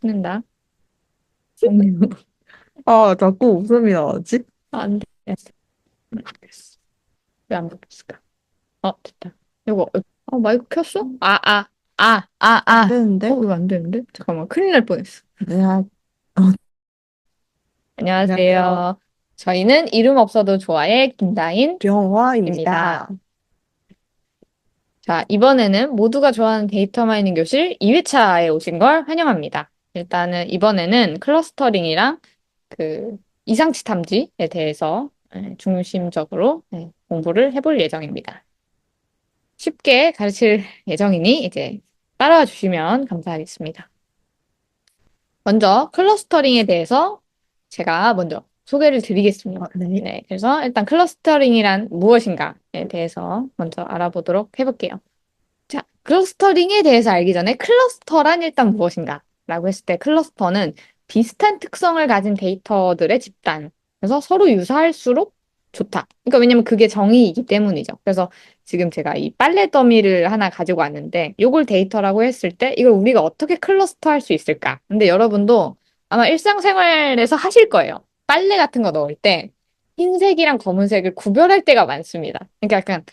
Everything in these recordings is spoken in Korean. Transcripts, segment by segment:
는다. 자꾸 웃음이 나오지? 안 됐어. 안 됐어. 왜 안 바뀌었을까? 됐다. 이거, 마이크 켰어? 안 되는데? 이거 안 되는데? 잠깐만, 큰일 날 뻔했어. 내가, 어, 안녕하세요. 안녕하세요. 저희는 이름 없어도 좋아해, 영화입니다. 김다인입니다. 자, 이번에는 모두가 좋아하는 데이터 마이닝 교실 2회차에 오신 걸 환영합니다. 일단은 이번에는 클러스터링이랑 그 이상치 탐지에 대해서 중심적으로 공부를 해볼 예정입니다. 쉽게 가르칠 예정이니 이제 따라와 주시면 감사하겠습니다. 먼저 클러스터링에 대해서 제가 먼저 소개를 드리겠습니다. 네. 네, 그래서 일단 클러스터링이란 무엇인가에 대해서 먼저 알아보도록 해볼게요. 자, 클러스터링에 대해서 알기 전에 클러스터란 일단 무엇인가? 라고 했을 때 클러스터는 비슷한 특성을 가진 데이터들의 집단. 그래서 서로 유사할수록 좋다. 그러니까 왜냐면 그게 정의이기 때문이죠. 그래서 지금 제가 이 빨래 더미를 하나 가지고 왔는데 이걸 데이터라고 했을 때 이걸 우리가 어떻게 클러스터 할 수 있을까? 근데 여러분도 아마 일상생활에서 하실 거예요. 빨래 같은 거 넣을 때 흰색이랑 검은색을 구별할 때가 많습니다. 그러니까 약간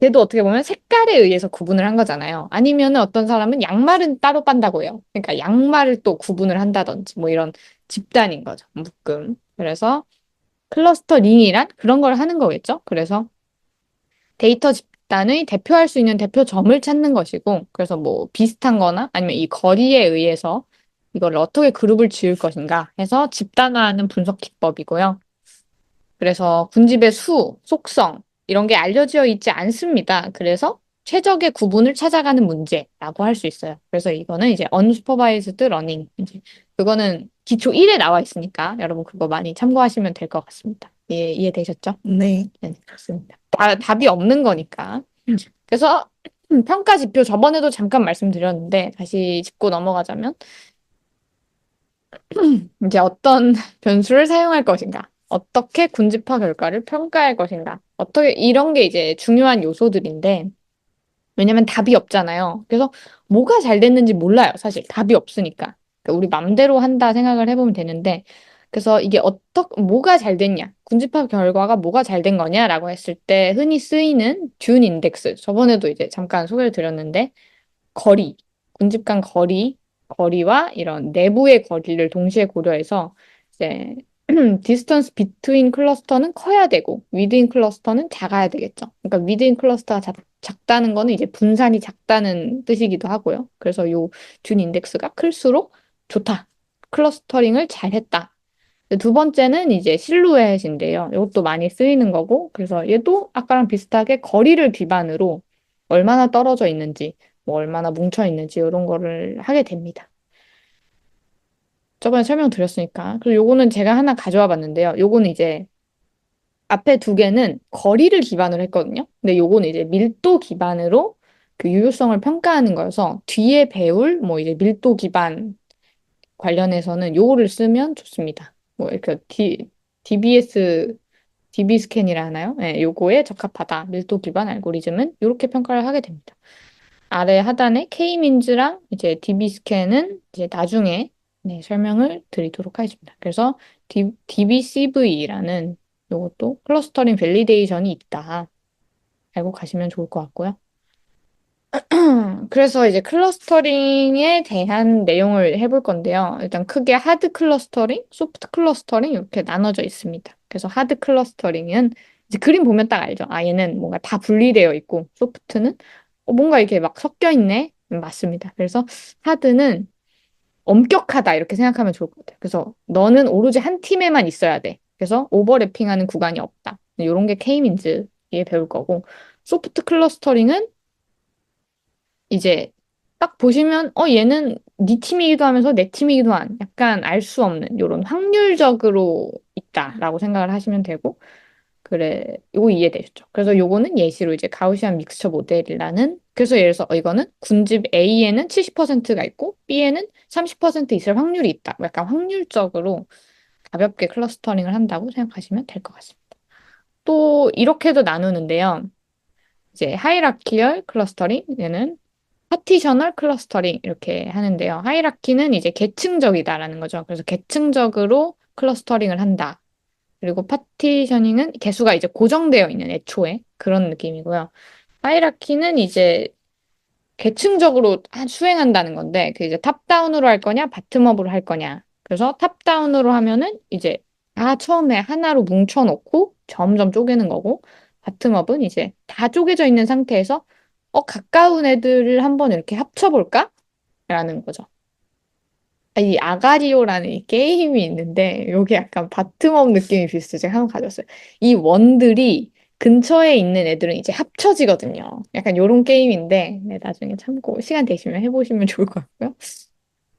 걔도 어떻게 보면 색깔에 의해서 구분을 한 거잖아요. 아니면은 어떤 사람은 양말은 따로 빤다고 해요. 그러니까 양말을 또 구분을 한다든지 뭐 이런 집단인 거죠. 묶음. 그래서 클러스터링이란 그런 걸 하는 거겠죠. 그래서 데이터 집단의 대표할 수 있는 대표점을 찾는 것이고, 그래서 뭐 비슷한 거나 아니면 이 거리에 의해서 이걸 어떻게 그룹을 지을 것인가 해서 집단화하는 분석 기법이고요. 그래서 군집의 수, 속성, 이런 게 알려져 있지 않습니다. 그래서 최적의 구분을 찾아가는 문제라고 할 수 있어요. 그래서 이거는 이제 unsupervised learning. 이제 그거는 기초 1에 나와 있으니까 여러분 그거 많이 참고하시면 될 것 같습니다. 이해되셨죠? 네. 네, 그렇습니다. 답이 없는 거니까. 그래서 평가 지표 저번에도 잠깐 말씀드렸는데 다시 짚고 넘어가자면 이제 어떤 변수를 사용할 것인가? 어떻게 군집화 결과를 평가할 것인가? 어떻게, 이런 게 이제 중요한 요소들인데, 왜냐면 답이 없잖아요. 그래서 뭐가 잘 됐는지 몰라요. 사실 답이 없으니까. 그러니까 우리 맘대로 한다 생각을 해보면 되는데, 그래서 이게 뭐가 잘 됐냐? 군집합 결과가 뭐가 잘 된 거냐라고 했을 때 흔히 쓰이는 듄 인덱스. 저번에도 이제 잠깐 소개를 드렸는데, 거리, 군집 간 거리와 이런 내부의 거리를 동시에 고려해서 이제 디스턴스 비트윈 클러스터는 커야 되고 위드인 클러스터는 작아야 되겠죠. 그러니까 위드인 클러스터가 작다는 거는 이제 분산이 작다는 뜻이기도 하고요. 그래서 요 준 인덱스가 클수록 좋다. 클러스터링을 잘했다. 두 번째는 이제 실루엣인데요. 이것도 많이 쓰이는 거고, 그래서 얘도 아까랑 비슷하게 거리를 기반으로 얼마나 떨어져 있는지, 뭐 얼마나 뭉쳐 있는지 이런 거를 하게 됩니다. 저번에 설명드렸으니까. 그리고 요거는 제가 하나 가져와 봤는데요. 요거는 이제 앞에 두 개는 거리를 기반으로 했거든요. 근데 요거는 이제 밀도 기반으로 그 유효성을 평가하는 거여서 뒤에 배울 뭐 이제 밀도 기반 관련해서는 요거를 쓰면 좋습니다. 뭐 이렇게 DBS DB 스캔이라 하나요? 네, 요거에 적합하다. 밀도 기반 알고리즘은 이렇게 평가를 하게 됩니다. 아래 하단에 K-민즈랑 이제 DB 스캔은 이제 나중에 설명을 드리도록 하겠습니다. 그래서 DBCV라는 요것도 클러스터링 밸리데이션이 있다. 알고 가시면 좋을 것 같고요. 그래서 이제 클러스터링에 대한 내용을 해볼 건데요. 일단 크게 하드 클러스터링, 소프트 클러스터링 이렇게 나눠져 있습니다. 그래서 하드 클러스터링은 이제 그림 보면 딱 알죠. 아, 얘는 뭔가 다 분리되어 있고, 소프트는 뭔가 이렇게 막 섞여 있네. 맞습니다. 그래서 하드는 엄격하다 이렇게 생각하면 좋을 것 같아요. 그래서 너는 오로지 한 팀에만 있어야 돼. 그래서 오버래핑하는 구간이 없다. 이런 게 K민즈에 배울 거고, 소프트 클러스터링은 이제 딱 보시면 얘는 네 팀이기도 하면서 내 팀이기도 한 약간 알 수 없는 요런 확률적으로 있다라고 생각을 하시면 되고 그래 요거 이해되셨죠? 그래서 요거는 예시로 이제 가우시안 믹스처 모델이라는 그래서 예를 들어서 이거는 군집 A에는 70%가 있고 B에는 30% 있을 확률이 있다. 약간 확률적으로 가볍게 클러스터링을 한다고 생각하시면 될 것 같습니다. 또 이렇게도 나누는데요. 이제 하이라키얼 클러스터링 얘는 파티셔널 클러스터링 이렇게 하는데요. 하이라키는 이제 계층적이다라는 거죠. 그래서 계층적으로 클러스터링을 한다. 그리고 파티셔닝은 개수가 이제 고정되어 있는 애초에 그런 느낌이고요. 하이라키는 이제 계층적으로 수행한다는 건데, 그 이제 탑다운으로 할 거냐, 바텀업으로 할 거냐. 그래서 탑다운으로 하면은 이제 다 처음에 하나로 뭉쳐놓고 점점 쪼개는 거고, 바텀업은 이제 다 쪼개져 있는 상태에서 가까운 애들을 한번 이렇게 합쳐볼까? 라는 거죠. 이 아가리오라는 이 게임이 있는데, 요게 약간 바텀업 느낌이 비슷해서 제가 한번 가졌어요. 이 원들이 근처에 있는 애들은 이제 합쳐지거든요. 약간 요런 게임인데, 네, 나중에 참고 시간 되시면 해보시면 좋을 것 같고요.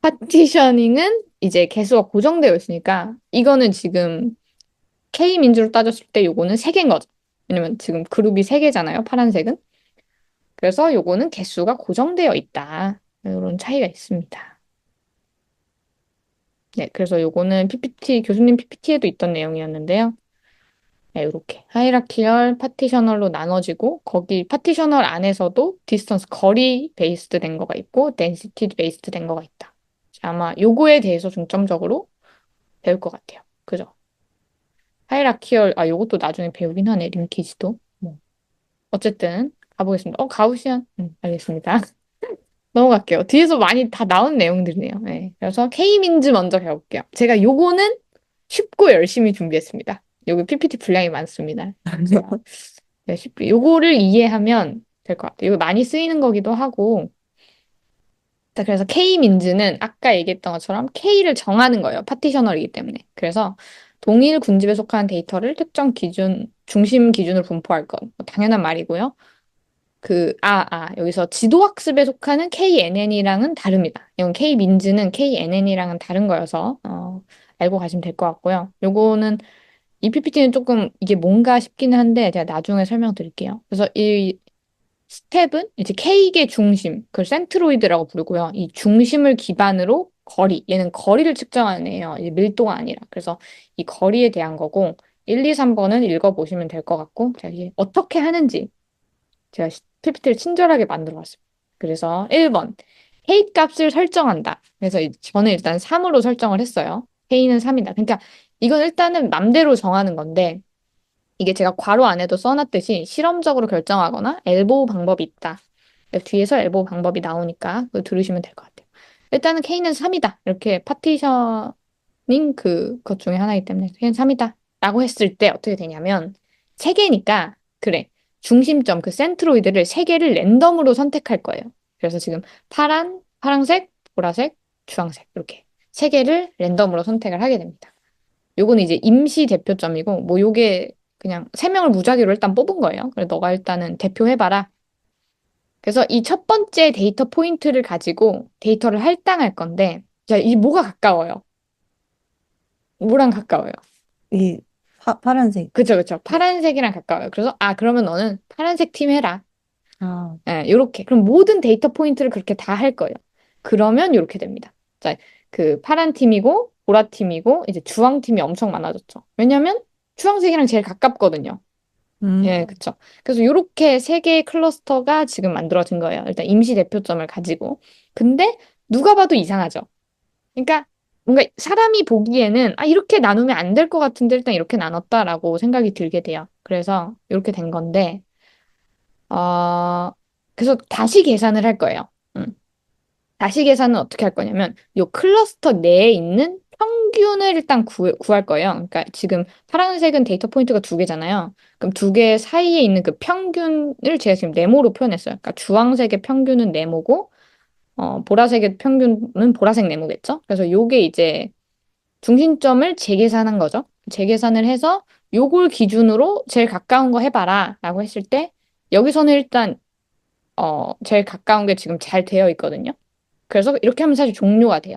파티셔닝은 이제 개수가 고정되어 있으니까, 이거는 지금 K민주로 따졌을 때 요거는 3개인 거죠. 왜냐면 지금 그룹이 3개잖아요, 파란색은. 그래서 요거는 개수가 고정되어 있다. 이런 차이가 있습니다. 네, 그래서 요거는 PPT, 교수님 PPT에도 있던 내용이었는데요. 네, 이렇게 하이라키얼 파티셔널로 나눠지고 거기 파티셔널 안에서도 디스턴스 거리 베이스드 된 거가 있고 덴시티 베이스드 된 거가 있다. 아마 요거에 대해서 중점적으로 배울 것 같아요. 그죠? 하이라키얼 요것도 나중에 배우긴 하네. 링키지도. 뭐. 어쨌든 가보겠습니다. 가우시안. 알겠습니다. 넘어갈게요. 뒤에서 많이 다 나온 내용들이네요. 네. 그래서 K민즈 먼저 배워볼게요. 제가 요거는 쉽고 열심히 준비했습니다. 여기 PPT 분량이 많습니다. 네, 요거를 이해하면 될 것 같아요. 이거 많이 쓰이는 거기도 하고. 자, 그래서 K민즈는 아까 얘기했던 것처럼 K를 정하는 거예요. 파티셔널이기 때문에. 그래서 동일 군집에 속하는 데이터를 특정 기준, 중심 기준으로 분포할 것. 뭐 당연한 말이고요. 여기서 지도학습에 속하는 KNN이랑은 다릅니다. 이건 K민즈는 KNN이랑은 다른 거여서, 알고 가시면 될 것 같고요. 요거는, 이 PPT는 조금 이게 뭔가 싶기는 한데, 제가 나중에 설명드릴게요. 그래서 이 스텝은 이제 K의 중심, 그걸 센트로이드라고 부르고요. 이 중심을 기반으로 거리, 얘는 거리를 측정하는 애예요. 이제 밀도가 아니라. 그래서 이 거리에 대한 거고, 1, 2, 3번은 읽어보시면 될 것 같고, 자, 이게 어떻게 하는지, 제가 PPT를 친절하게 만들어 봤습니다. 그래서 1번, K 값을 설정한다. 그래서 저는 일단 3으로 설정을 했어요. K는 3이다. 그러니까 이건 일단은 맘대로 정하는 건데, 이게 제가 괄호 안에도 써놨듯이 실험적으로 결정하거나 엘보우 방법이 있다. 뒤에서 엘보우 방법이 나오니까 그거 들으시면 될 것 같아요. 일단은 K는 3이다. 이렇게 파티셔닝 것 중에 하나이기 때문에 K는 3이다. 라고 했을 때 어떻게 되냐면 3개니까 그래. 중심점 그 센트로이드를 3개를 랜덤으로 선택할 거예요. 그래서 지금 파란색, 보라색, 주황색 이렇게 3개를 랜덤으로 선택을 하게 됩니다. 요거는 이제 임시 대표점이고 뭐 요게 그냥 3명을 무작위로 일단 뽑은 거예요. 그래서 너가 일단은 대표해봐라. 그래서 이 첫 번째 데이터 포인트를 가지고 데이터를 할당할 건데, 자, 이 뭐가 가까워요? 뭐랑 가까워요? 이 파란색. 그쵸, 그쵸. 파란색이랑 가까워요. 그래서, 그러면 너는 파란색 팀 해라. 아, 예, 요렇게. 그럼 모든 데이터 포인트를 그렇게 다 할 거예요. 그러면 요렇게 됩니다. 자, 그 파란 팀이고, 보라 팀이고, 이제 주황 팀이 엄청 많아졌죠. 왜냐면 주황색이랑 제일 가깝거든요. 예, 음. 그쵸. 그래서 이렇게 세 개의 클러스터가 지금 만들어진 거예요. 일단 임시 대표점을 가지고. 근데 누가 봐도 이상하죠. 그러니까 뭔가 사람이 보기에는 이렇게 나누면 안 될 것 같은데 일단 이렇게 나눴다라고 생각이 들게 돼요. 그래서 이렇게 된 건데, 어, 그래서 다시 계산을 할 거예요. 음. 다시 계산은 어떻게 할 거냐면 요 클러스터 내에 있는 평균을 일단 구할 거예요. 그러니까 지금 파란색은 데이터 포인트가 2개잖아요. 그럼 2개 사이에 있는 그 평균을 제가 지금 네모로 표현했어요. 그러니까 주황색의 평균은 네모고 보라색의 평균은 보라색 네모겠죠? 그래서 요게 이제 중심점을 재계산한 거죠. 재계산을 해서 요걸 기준으로 제일 가까운 거 해봐라 라고 했을 때 여기서는 일단 제일 가까운 게 지금 잘 되어 있거든요. 그래서 이렇게 하면 사실 종료가 돼요.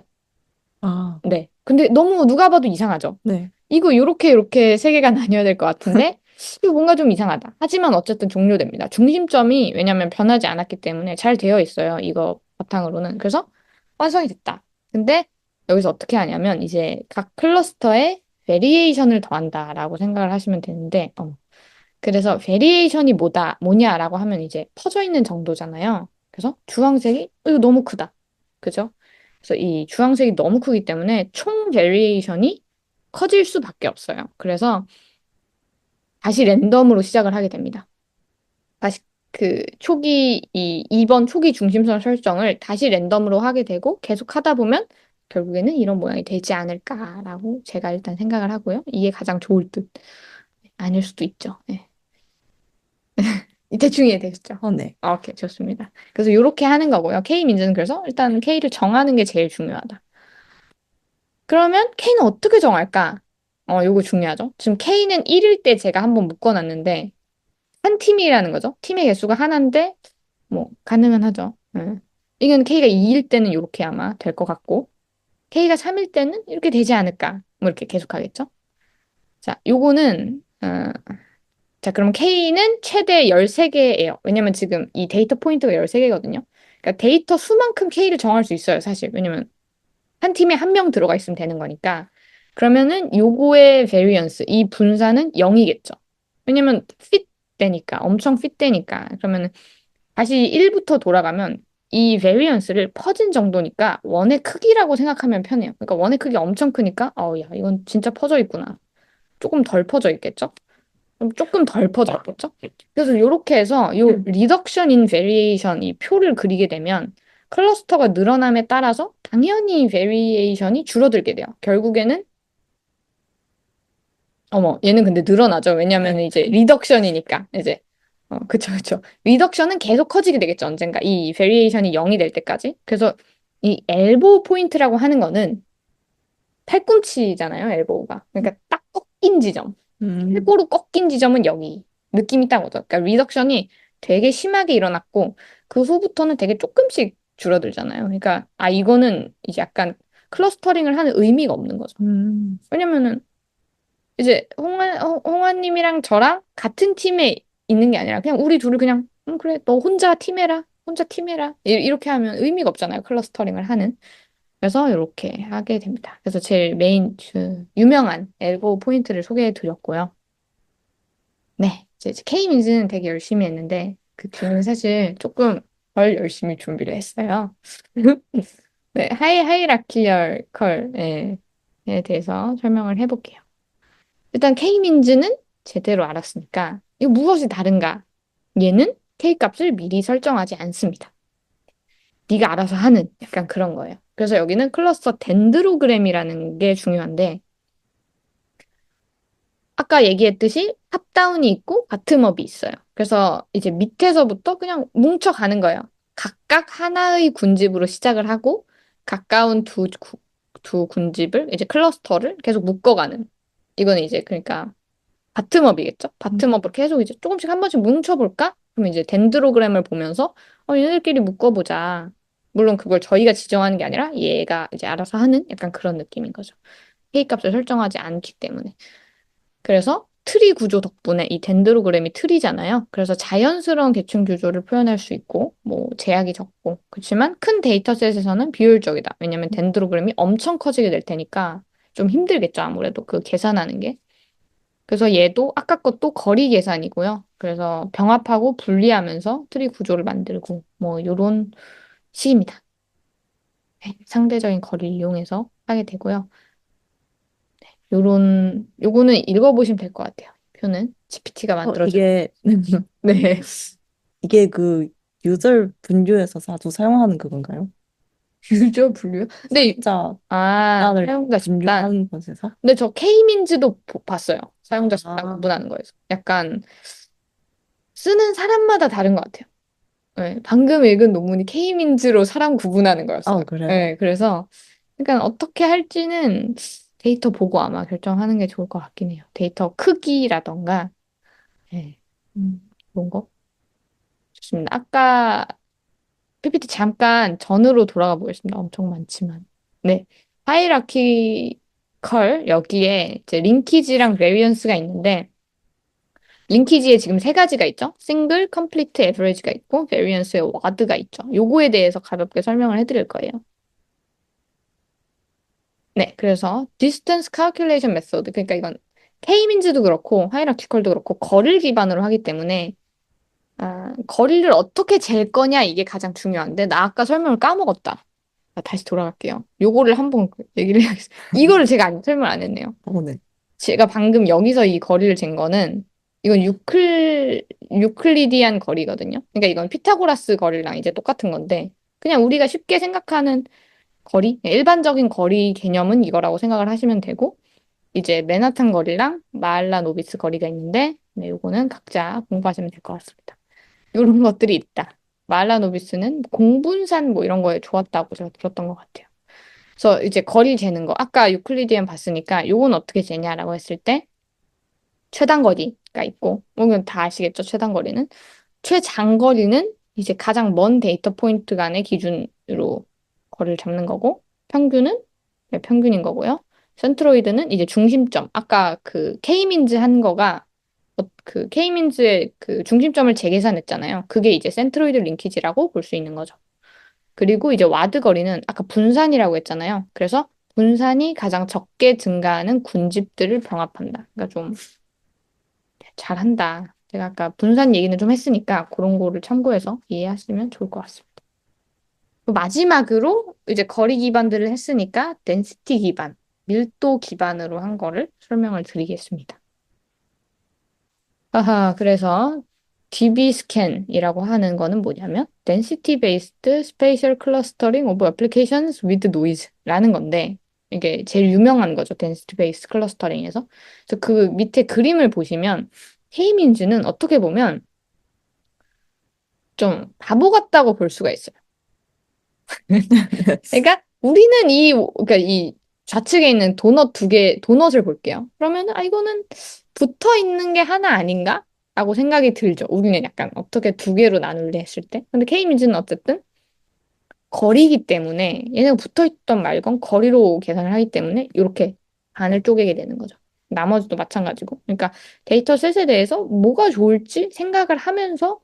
아, 네. 근데 너무 누가 봐도 이상하죠? 네. 이거 요렇게 세 개가 나뉘어야 될 것 같은데, 이거 뭔가 좀 이상하다. 하지만 어쨌든 종료됩니다. 중심점이 왜냐면 변하지 않았기 때문에 잘 되어 있어요. 이거 바탕으로는. 그래서 완성이 됐다. 근데 여기서 어떻게 하냐면 이제 각 클러스터에 베리에이션을 더한다라고 생각을 하시면 되는데, 그래서 베리에이션이 뭐냐라고 하면 이제 퍼져 있는 정도잖아요. 그래서 주황색이 이거 너무 크다. 그죠? 그래서 이 주황색이 너무 크기 때문에 총 베리에이션이 커질 수밖에 없어요. 그래서 다시 랜덤으로 시작을 하게 됩니다. 다시 그 초기 이 2번 초기 중심선 설정을 다시 랜덤으로 하게 되고 계속 하다 보면 결국에는 이런 모양이 되지 않을까라고 제가 일단 생각을 하고요. 이게 가장 좋을 듯. 아닐 수도 있죠. 네. 대충 이해되셨죠? 네. 오케이, 좋습니다. 그래서 이렇게 하는 거고요. K민즈는 그래서 일단 K를 정하는 게 제일 중요하다. 그러면 K는 어떻게 정할까? 요거 중요하죠. 지금 K는 1일 때 제가 한번 묶어놨는데 한 팀이라는 거죠. 팀의 개수가 하나인데 뭐 가능은 하죠. 이건 K가 2일 때는 이렇게 아마 될 것 같고 K가 3일 때는 이렇게 되지 않을까. 뭐 이렇게 계속 하겠죠. 자, 요거는 자, 그럼 K는 최대 13개예요. 왜냐면 지금 이 데이터 포인트가 13개거든요. 그러니까 데이터 수만큼 K를 정할 수 있어요, 사실. 왜냐면 한 팀에 한 명 들어가 있으면 되는 거니까. 그러면은 요거의 variance, 이 분산은 0이겠죠. 왜냐면 fit 되니까, 엄청 fit 되니까. 그러면은 다시 1부터 돌아가면 이 variance를 퍼진 정도니까 원의 크기라고 생각하면 편해요. 그러니까 원의 크기가 엄청 크니까, 야, 이건 진짜 퍼져 있구나. 조금 덜 퍼져 있겠죠? 그럼 조금 덜 퍼졌겠죠? 그래서 이렇게 해서 이 리덕션 인 베리에이션 이 표를 그리게 되면 클러스터가 늘어남에 따라서 당연히 베리에이션이 줄어들게 돼요. 결국에는 어머 얘는 근데 늘어나죠. 왜냐면 이제 리덕션이니까 이제 그쵸 그쵸. 리덕션은 계속 커지게 되겠죠. 언젠가 이 베리에이션이 0이 될 때까지. 그래서 이 엘보우 포인트라고 하는 거는 팔꿈치잖아요. 엘보우가. 그러니까 딱 꺾인 지점. 음, 일부러 꺾인 지점은 여기. 느낌이 딱 오죠. 그러니까 리덕션이 되게 심하게 일어났고 그 후부터는 되게 조금씩 줄어들잖아요. 그러니까 이거는 이제 약간 클러스터링을 하는 의미가 없는 거죠. 음, 왜냐면은 이제 홍아님이랑 저랑 같은 팀에 있는 게 아니라 그냥 우리 둘을 그냥 그래 너 혼자 팀해라. 혼자 팀해라. 이렇게 하면 의미가 없잖아요. 클러스터링을 하는. 그래서 이렇게 하게 됩니다. 그래서 제일 메인 유명한 엘보 포인트를 소개해 드렸고요. 네, 이제 K민즈는 되게 열심히 했는데 그 뒤는 사실 조금 덜 열심히 준비를 했어요. 네, 하이라키컬에 대해서 설명을 해볼게요. 일단 K민즈는 제대로 알았으니까 이거 무엇이 다른가? 얘는 K값을 미리 설정하지 않습니다. 네가 알아서 하는 약간 그런 거예요. 그래서 여기는 클러스터 덴드로그램이라는 게 중요한데 아까 얘기했듯이 탑다운이 있고 바텀업이 있어요. 그래서 이제 밑에서부터 그냥 뭉쳐가는 거예요. 각각 하나의 군집으로 시작을 하고 가까운 두 군집을 이제 클러스터를 계속 묶어가는. 이거는 이제 그러니까 바텀업이겠죠? 바텀업을 계속 이제 조금씩 한 번씩 뭉쳐볼까? 그러면 이제 덴드로그램을 보면서 얘네들끼리 묶어보자. 물론 그걸 저희가 지정하는 게 아니라 얘가 이제 알아서 하는 약간 그런 느낌인 거죠. K값을 설정하지 않기 때문에. 그래서 트리 구조 덕분에 이 덴드로그램이 트리잖아요. 그래서 자연스러운 계층 구조를 표현할 수 있고 뭐 제약이 적고 그렇지만 큰 데이터셋에서는 비효율적이다. 왜냐면 덴드로그램이 엄청 커지게 될 테니까 좀 힘들겠죠. 아무래도 그 계산하는 게. 그래서 얘도 아까 것도 거리 계산이고요. 그래서 병합하고 분리하면서 트리 구조를 만들고 뭐 요런 식입니다. 네, 상대적인 거리를 이용해서 하게 되고요. 요거는 읽어보시면 될 것 같아요. 표는 GPT가 만들어준. 이게, 네. 이게 그 유저 분류에서 자주 사용하는 그건가요? 유저 분류? 근데, 사용자를 사용자 집단. 분류하는 것에서? 근데 저 K민즈도 봤어요. 사용자 집단 아, 구분하는 거에서. 약간 쓰는 사람마다 다른 것 같아요. 네, 방금 읽은 논문이 K민즈로 사람 구분하는 거였어요. 그래요? 네, 그래서, 그러니까 어떻게 할지는 데이터 보고 아마 결정하는 게 좋을 것 같긴 해요. 데이터 크기라던가, 네, 그런 거. 좋습니다. 아까 PPT 잠깐 전으로 돌아가 보겠습니다. 엄청 많지만. 네. 하이라키컬 여기에 이제 링키지랑 베리언스가 있는데 링키지에 지금 세 가지가 있죠. 싱글, 컴플리트, 에버리지가 있고 베리언스에 와드가 있죠. 요거에 대해서 가볍게 설명을 해드릴 거예요. 네. 그래서 distance calculation method 그러니까 이건 K-민즈도 그렇고 하이라키컬도 그렇고 거를 기반으로 하기 때문에 거리를 어떻게 잴 거냐 이게 가장 중요한데 나 아까 설명을 까먹었다. 다시 돌아갈게요. 요거를 한번 얘기를 해야겠어요. 이거를 제가 설명을 안 했네요. 네. 제가 방금 여기서 이 거리를 잰 거는 이건 유클리디안 거리거든요. 그러니까 이건 피타고라스 거리랑 이제 똑같은 건데 그냥 우리가 쉽게 생각하는 거리, 일반적인 거리 개념은 이거라고 생각을 하시면 되고 이제 맨하탄 거리랑 마할라노비스 거리가 있는데 네, 요거는 각자 공부하시면 될 것 같습니다. 이런 것들이 있다. 마할라노비스는 공분산 뭐 이런 거에 좋았다고 제가 들었던 것 같아요. 그래서 이제 거리 재는 거 아까 유클리디안 봤으니까 요건 어떻게 재냐라고 했을 때 최단거리가 있고, 이건 다 아시겠죠? 최단거리는. 최장거리는 이제 가장 먼 데이터 포인트 간의 기준으로 거리를 잡는 거고, 평균은 네, 평균인 거고요. 센트로이드는 이제 중심점. 아까 그 K민즈 한 거가 그 K민즈의 그 중심점을 재계산했잖아요. 그게 이제 센트로이드 링키지라고 볼 수 있는 거죠. 그리고 이제 와드 거리는 아까 분산이라고 했잖아요. 그래서 분산이 가장 적게 증가하는 군집들을 병합한다. 그러니까 좀 잘한다. 제가 아까 분산 얘기는 좀 했으니까 그런 거를 참고해서 이해하시면 좋을 것 같습니다. 마지막으로 이제 거리 기반들을 했으니까 덴시티 기반, 밀도 기반으로 한 거를 설명을 드리겠습니다. 그래서 DB 스캔이라고 하는 거는 뭐냐면 Density Based Spatial Clustering of Applications with Noise라는 건데 이게 제일 유명한 거죠. Density Based Clustering에서. 그래서 그 밑에 그림을 보시면 K-민즈는 어떻게 보면 좀 바보 같다고 볼 수가 있어요. 그러니까 우리는 그러니까 이 좌측에 있는 도넛 두 개, 도넛을 볼게요. 그러면 이거는 붙어 있는 게 하나 아닌가? 라고 생각이 들죠. 우리는 약간 어떻게 두 개로 나눌래 했을 때. 근데 K민즈는 어쨌든 거리이기 때문에 얘네가 붙어 있던 말건 거리로 계산을 하기 때문에 이렇게 반을 쪼개게 되는 거죠. 나머지도 마찬가지고. 그러니까 데이터 셋에 대해서 뭐가 좋을지 생각을 하면서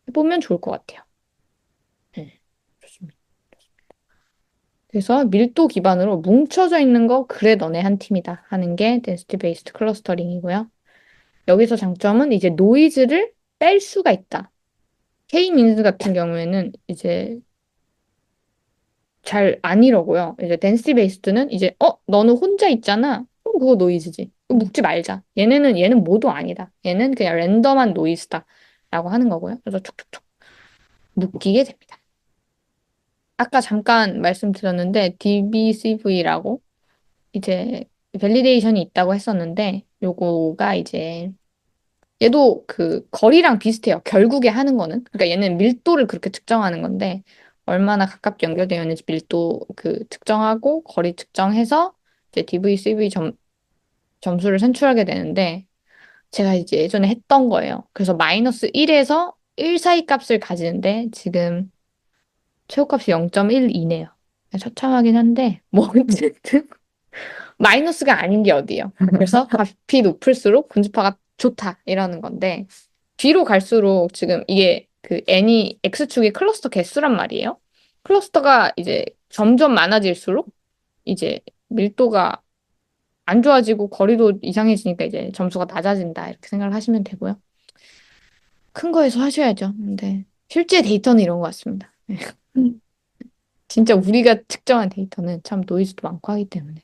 해보면 좋을 것 같아요. 네, 좋습니다. 그래서 밀도 기반으로 뭉쳐져 있는 거 그래 너네 한 팀이다 하는 게 density based 클러스터링이고요. 여기서 장점은 이제 노이즈를 뺄 수가 있다. K-민즈 같은 경우에는 이제 잘 안 이러고요. 이제 density based는 이제 너는 혼자 있잖아. 그럼 그거 노이즈지. 그거 묶지 말자. 얘는 모두 아니다. 얘는 그냥 랜덤한 노이즈다. 라고 하는 거고요. 그래서 촉촉촉 묶이게 됩니다. 아까 잠깐 말씀드렸는데 DBCV라고 이제 밸리데이션이 있다고 했었는데 요거가 이제 얘도 그 거리랑 비슷해요. 결국에 하는 거는. 그러니까 얘는 밀도를 그렇게 측정하는 건데 얼마나 가깝게 연결되어 있는지 밀도 그 측정하고 거리 측정해서 이제 DVCV 점수를 산출하게 되는데 제가 이제 예전에 했던 거예요. 그래서 마이너스 1에서 1 사이 값을 가지는데 지금 최고값이 0.12네요. 처참하긴 한데 뭐 어쨌든 마이너스가 아닌 게 어디예요? 그래서 값이 높을수록 군주파가 좋다 이러는 건데 뒤로 갈수록 지금 이게 그 n이 x축이 클러스터 개수란 말이에요. 클러스터가 이제 점점 많아질수록 이제 밀도가 안 좋아지고 거리도 이상해지니까 이제 점수가 낮아진다 이렇게 생각을 하시면 되고요. 큰 거에서 하셔야죠. 근데 실제 데이터는 이런 것 같습니다. 네. 진짜 우리가 측정한 데이터는 참 노이즈도 많고 하기 때문에.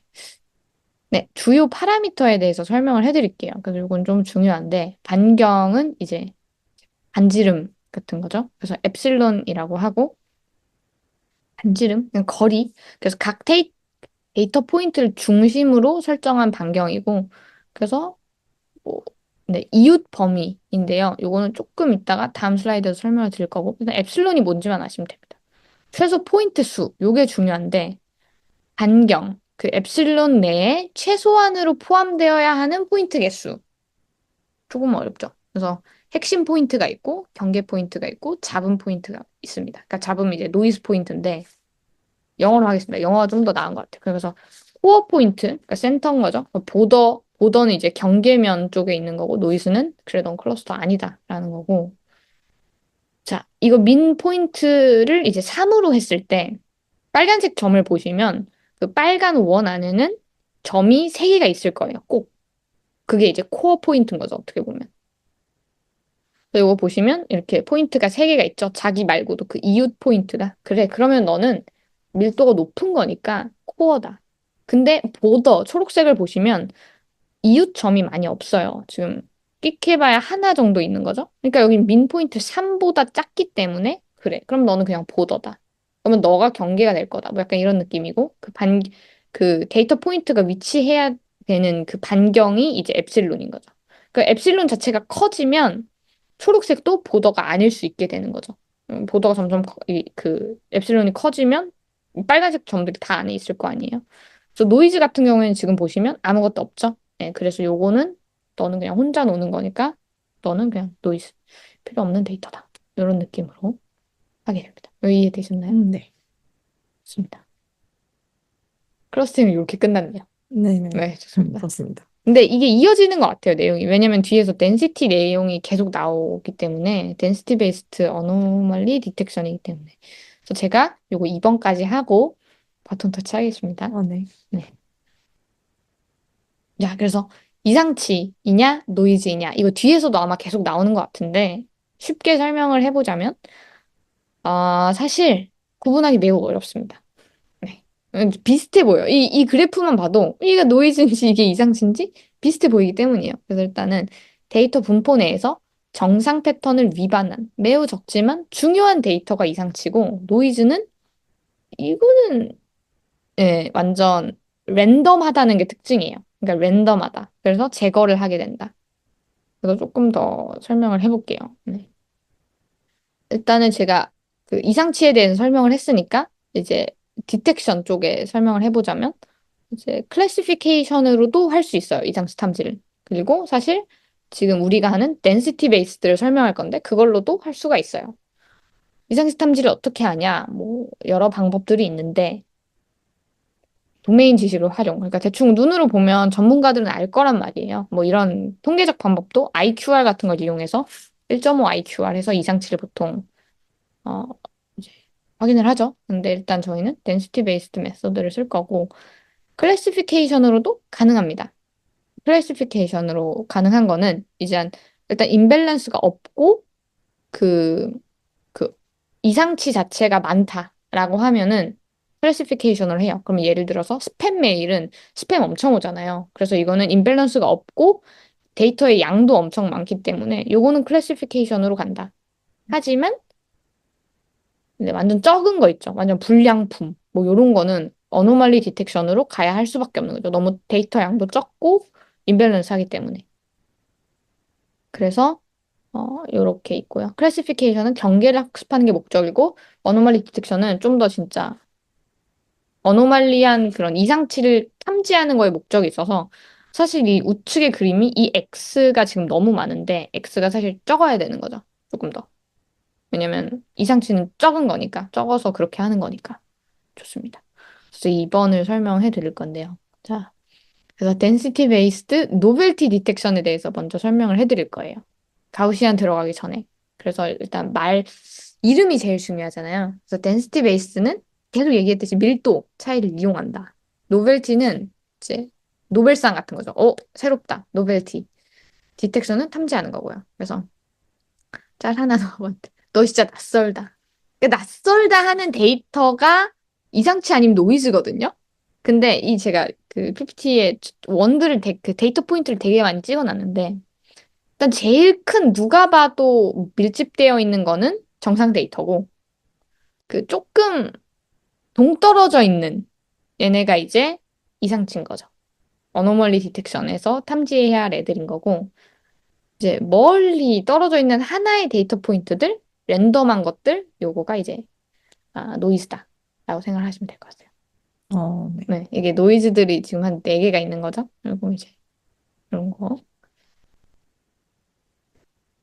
네, 주요 파라미터에 대해서 설명을 해드릴게요. 그래서 이건 좀 중요한데, 반경은 이제 반지름 같은 거죠. 그래서 엡실론이라고 하고, 반지름, 그냥 거리. 그래서 각 데이터 포인트를 중심으로 설정한 반경이고, 그래서 뭐, 네, 이웃 범위인데요. 요거는 조금 이따가 다음 슬라이드에서 설명을 드릴 거고, 일단 엡실론이 뭔지만 아시면 됩니다. 최소 포인트 수, 요게 중요한데, 반경, 그 엡실론 내에 최소한으로 포함되어야 하는 포인트 개수. 조금 어렵죠. 그래서 핵심 포인트가 있고 경계 포인트가 있고 잡음 포인트가 있습니다. 그러니까 잡음이 이제 노이즈 포인트인데 영어로 하겠습니다. 영어가 좀 더 나은 것 같아요. 그래서 코어 포인트, 그러니까 센터인 거죠. 보더는 이제 경계면 쪽에 있는 거고 노이즈는 그래 넌 클러스터 아니다라는 거고. 자, 이거 민 포인트를 이제 3으로 했을 때 빨간색 점을 보시면 그 빨간 원 안에는 점이 3개가 있을 거예요. 꼭. 그게 이제 코어 포인트인 거죠. 어떻게 보면. 그래서 이거 보시면 이렇게 포인트가 세 개가 있죠. 자기 말고도 그 이웃 포인트가. 그래, 그러면 너는 밀도가 높은 거니까 코어다. 근데 보더, 초록색을 보시면 이웃 점이 많이 없어요. 지금 끽해봐야 하나 정도 있는 거죠. 그러니까 여기 민 포인트 3보다 작기 때문에 그래. 그럼 너는 그냥 보더다. 그러면 너가 경계가 될 거다. 뭐 약간 이런 느낌이고 그 데이터 포인트가 위치해야 되는 그 반경이 이제 엡실론인 거죠. 그 엡실론 자체가 커지면 초록색도 보더가 아닐 수 있게 되는 거죠. 보더가 점점 그 엡실론이 커지면 이 빨간색 점들이 다 안에 있을 거 아니에요. 그래서 노이즈 같은 경우에는 지금 보시면 아무것도 없죠. 네, 그래서 요거는 너는 그냥 혼자 노는 거니까 너는 그냥 노이즈 필요 없는 데이터다. 이런 느낌으로 하게 됩니다. 이해되셨나요? 네. 좋습니다. 클러스팅은 이렇게 끝났네요. 네네. 네, 좋습니다. 좋습니다. 근데 이게 이어지는 것 같아요, 내용이. 왜냐면 뒤에서 density 내용이 계속 나오기 때문에 density based anomaly detection이기 때문에. 그래서 제가 요거 2번까지 하고 바톤 터치 하겠습니다. 네. 네. 야, 그래서 이상치이냐, 노이즈이냐, 이거 뒤에서도 아마 계속 나오는 것 같은데, 쉽게 설명을 해보자면, 사실 구분하기 매우 어렵습니다. 네. 비슷해 보여. 이 그래프만 봐도, 이게 노이즈인지 이게 이상치인지 비슷해 보이기 때문이에요. 그래서 일단은 데이터 분포 내에서 정상 패턴을 위반한 매우 적지만 중요한 데이터가 이상치고, 노이즈는 이거는 예, 완전 랜덤하다는 게 특징이에요. 그러니까 랜덤하다. 그래서 제거를 하게 된다. 그래서 조금 더 설명을 해볼게요. 네. 일단은 제가 그 이상치에 대해서 설명을 했으니까 이제 디텍션 쪽에 설명을 해보자면 이제 클래시피케이션으로도 할 수 있어요. 이상치 탐지를. 그리고 사실 지금 우리가 하는 density based를 설명할 건데 그걸로도 할 수가 있어요. 이상치 탐지를 어떻게 하냐? 뭐 여러 방법들이 있는데 도메인 지식을 활용. 그러니까 대충 눈으로 보면 전문가들은 알 거란 말이에요. 뭐 이런 통계적 방법도 IQR 같은 걸 이용해서 1.5 IQR 해서 이상치를 보통 어 이제 확인을 하죠. 근데 일단 저희는 density based 메소드를 쓸 거고 클래시피케이션으로도 가능합니다. 클래시피케이션으로 가능한 거는 이제 일단 임밸런스가 없고 그 그 이상치 자체가 많다라고 하면은 클래시피케이션을 해요. 그러면 예를 들어서 스팸 메일은 스팸 엄청 오잖아요. 그래서 이거는 임밸런스가 없고 데이터의 양도 엄청 많기 때문에 요거는 클래시피케이션으로 간다. 하지만 근데 완전 적은 거 있죠. 완전 불량품. 뭐 요런 거는 어노멀리 디텍션으로 가야 할 수밖에 없는 거죠. 너무 데이터 양도 적고 임밸런스 하기 때문에. 그래서 요렇게 있고요. 클래시피케이션은 경계를 학습하는 게 목적이고, 어노멀리 디텍션은 좀 더 진짜 어노멀리한 그런 이상치를 탐지하는 거에 목적이 있어서, 사실 이 우측의 그림이 이 X가 지금 너무 많은데, X가 사실 적어야 되는 거죠. 조금 더. 왜냐면 이상치는 적은 거니까, 적어서 그렇게 하는 거니까. 좋습니다. 그래서 2번을 설명해 드릴 건데요. 자, 그래서 density based novelty detection에 대해서 먼저 설명을 해 드릴 거예요. 가우시안 들어가기 전에. 그래서 일단 이름이 제일 중요하잖아요. 그래서 density based는 계속 얘기했듯이 밀도 차이를 이용한다. 노벨티는 이제 노벨상 같은 거죠. 새롭다. 노벨티. 디텍션은 탐지하는 거고요. 그래서 짤 하나 넣어봤는데 너 진짜 낯설다. 그러니까 낯설다 하는 데이터가 이상치 않으면 노이즈거든요. 근데 제가 그 PPT에 그 데이터 포인트를 되게 많이 찍어놨는데 일단 제일 큰 누가 봐도 밀집되어 있는 거는 정상 데이터고 그 조금 동떨어져 있는 얘네가 이제 이상치인 거죠. 어노멀리 디텍션에서 탐지해야 할 애들인 거고 이제 멀리 떨어져 있는 하나의 데이터 포인트들 랜덤한 것들 요거가 이제 노이즈다라고 생각을 하시면 될 것 같아요. 네. 네, 이게 노이즈들이 지금 한 4개가 있는 거죠. 그리고 이제 이런 거.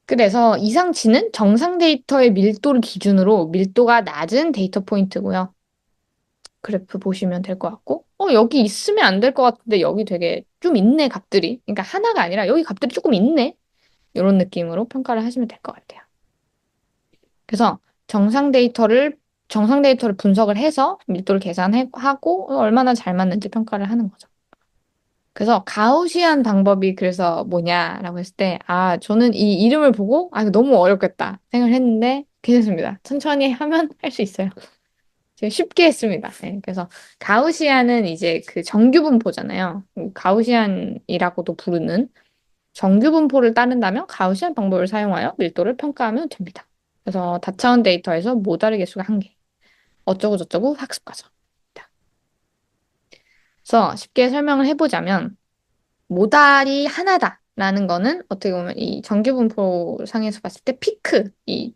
그래서 이상치는 정상 데이터의 밀도를 기준으로 밀도가 낮은 데이터 포인트고요. 그래프 보시면 될 것 같고, 여기 있으면 안 될 것 같은데 여기 되게 좀 있네, 값들이. 그러니까 하나가 아니라 여기 값들이 조금 있네. 이런 느낌으로 평가를 하시면 될 것 같아요. 그래서 정상 데이터를 분석을 해서 밀도를 계산하고 얼마나 잘 맞는지 평가를 하는 거죠. 그래서 가우시안 방법이 그래서 뭐냐라고 했을 때, 아, 저는 이 이름을 보고, 아, 이거 너무 어렵겠다 생각을 했는데, 괜찮습니다. 천천히 하면 할 수 있어요. 제가 쉽게 했습니다. 네, 그래서 가우시안은 이제 그 정규분포잖아요. 가우시안이라고도 부르는 정규분포를 따른다면 가우시안 방법을 사용하여 밀도를 평가하면 됩니다. 그래서 다차원 데이터에서 모다르 개수가 한 개. 어쩌고 저쩌고 학습 과정. 그래서 쉽게 설명을 해보자면 모달이 하나다라는 거는 어떻게 보면 이 정규분포 상에서 봤을 때 피크, 이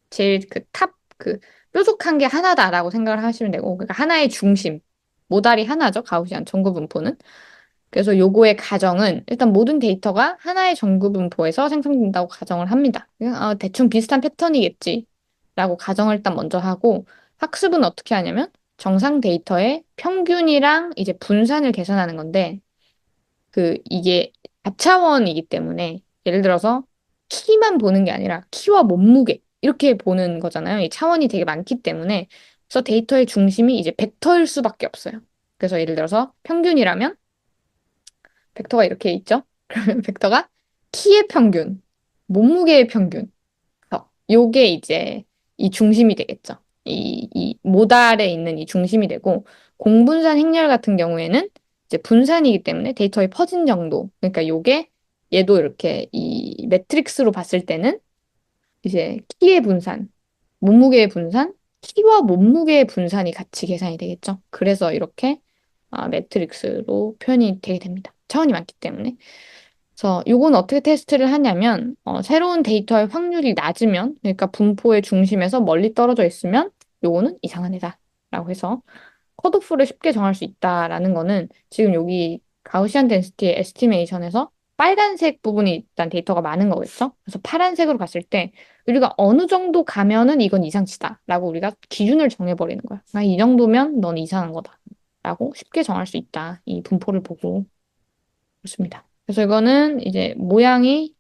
제일 그 탑, 그 뾰족한 게 하나다라고 생각을 하시면 되고, 그러니까 하나의 중심, 모달이 하나죠, 가우시안 정규분포는. 그래서 요거의 가정은 일단 모든 데이터가 하나의 정규분포에서 생성된다고 가정을 합니다. 대충 비슷한 패턴이겠지라고 가정을 일단 먼저 하고, 학습은 어떻게 하냐면 정상 데이터의 평균이랑 이제 분산을 계산하는 건데, 이게 다차원이기 때문에 예를 들어서 키만 보는 게 아니라 키와 몸무게 이렇게 보는 거잖아요. 이 차원이 되게 많기 때문에 그래서 데이터의 중심이 이제 벡터일 수밖에 없어요. 그래서 예를 들어서 평균이라면 벡터가 이렇게 있죠. 그러면 벡터가 키의 평균, 몸무게의 평균. 요게 이제 이 중심이 되겠죠. 이 모달에 있는 이 중심이 되고 공분산 행렬 같은 경우에는 이제 분산이기 때문에 데이터의 퍼진 정도. 그러니까 요게 얘도 이렇게 이 매트릭스로 봤을 때는 이제 키의 분산, 몸무게의 분산, 키와 몸무게의 분산이 같이 계산이 되겠죠. 그래서 이렇게 매트릭스로 표현이 되게 됩니다. 차원이 많기 때문에. 그래서 요건 어떻게 테스트를 하냐면 새로운 데이터의 확률이 낮으면 그러니까 분포의 중심에서 멀리 떨어져 있으면 요거는 이상한 애다라고 해서 컷오프를 쉽게 정할 수 있다라는 거는 지금 여기 가우시안 덴시티 에스티메이션에서 빨간색 부분이 일단 데이터가 많은 거겠죠? 그래서 파란색으로 갔을 때 우리가 어느 정도 가면은 이건 이상치다라고 우리가 기준을 정해버리는 거야. 아, 이 정도면 넌 이상한 거다라고 쉽게 정할 수 있다. 이 분포를 보고. 그렇습니다. 그래서 이거는 이제 모양이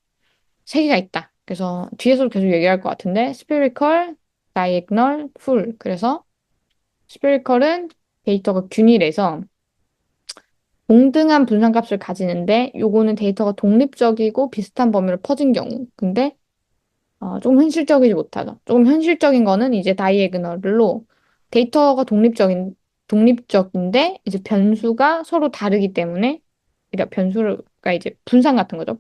세 개가 있다. 그래서 뒤에서 계속 얘기할 것 같은데 spherical, diagonal, full. 그래서 spherical은 데이터가 균일해서 동등한 분산값을 가지는데 요거는 데이터가 독립적이고 비슷한 범위로 퍼진 경우. 근데 조금 현실적이지 못하죠. 조금 현실적인 거는 이제 다이애그널로 데이터가 독립적인데 이제 변수가 서로 다르기 때문에 그러니까 변수가 이제 분산 같은 거죠.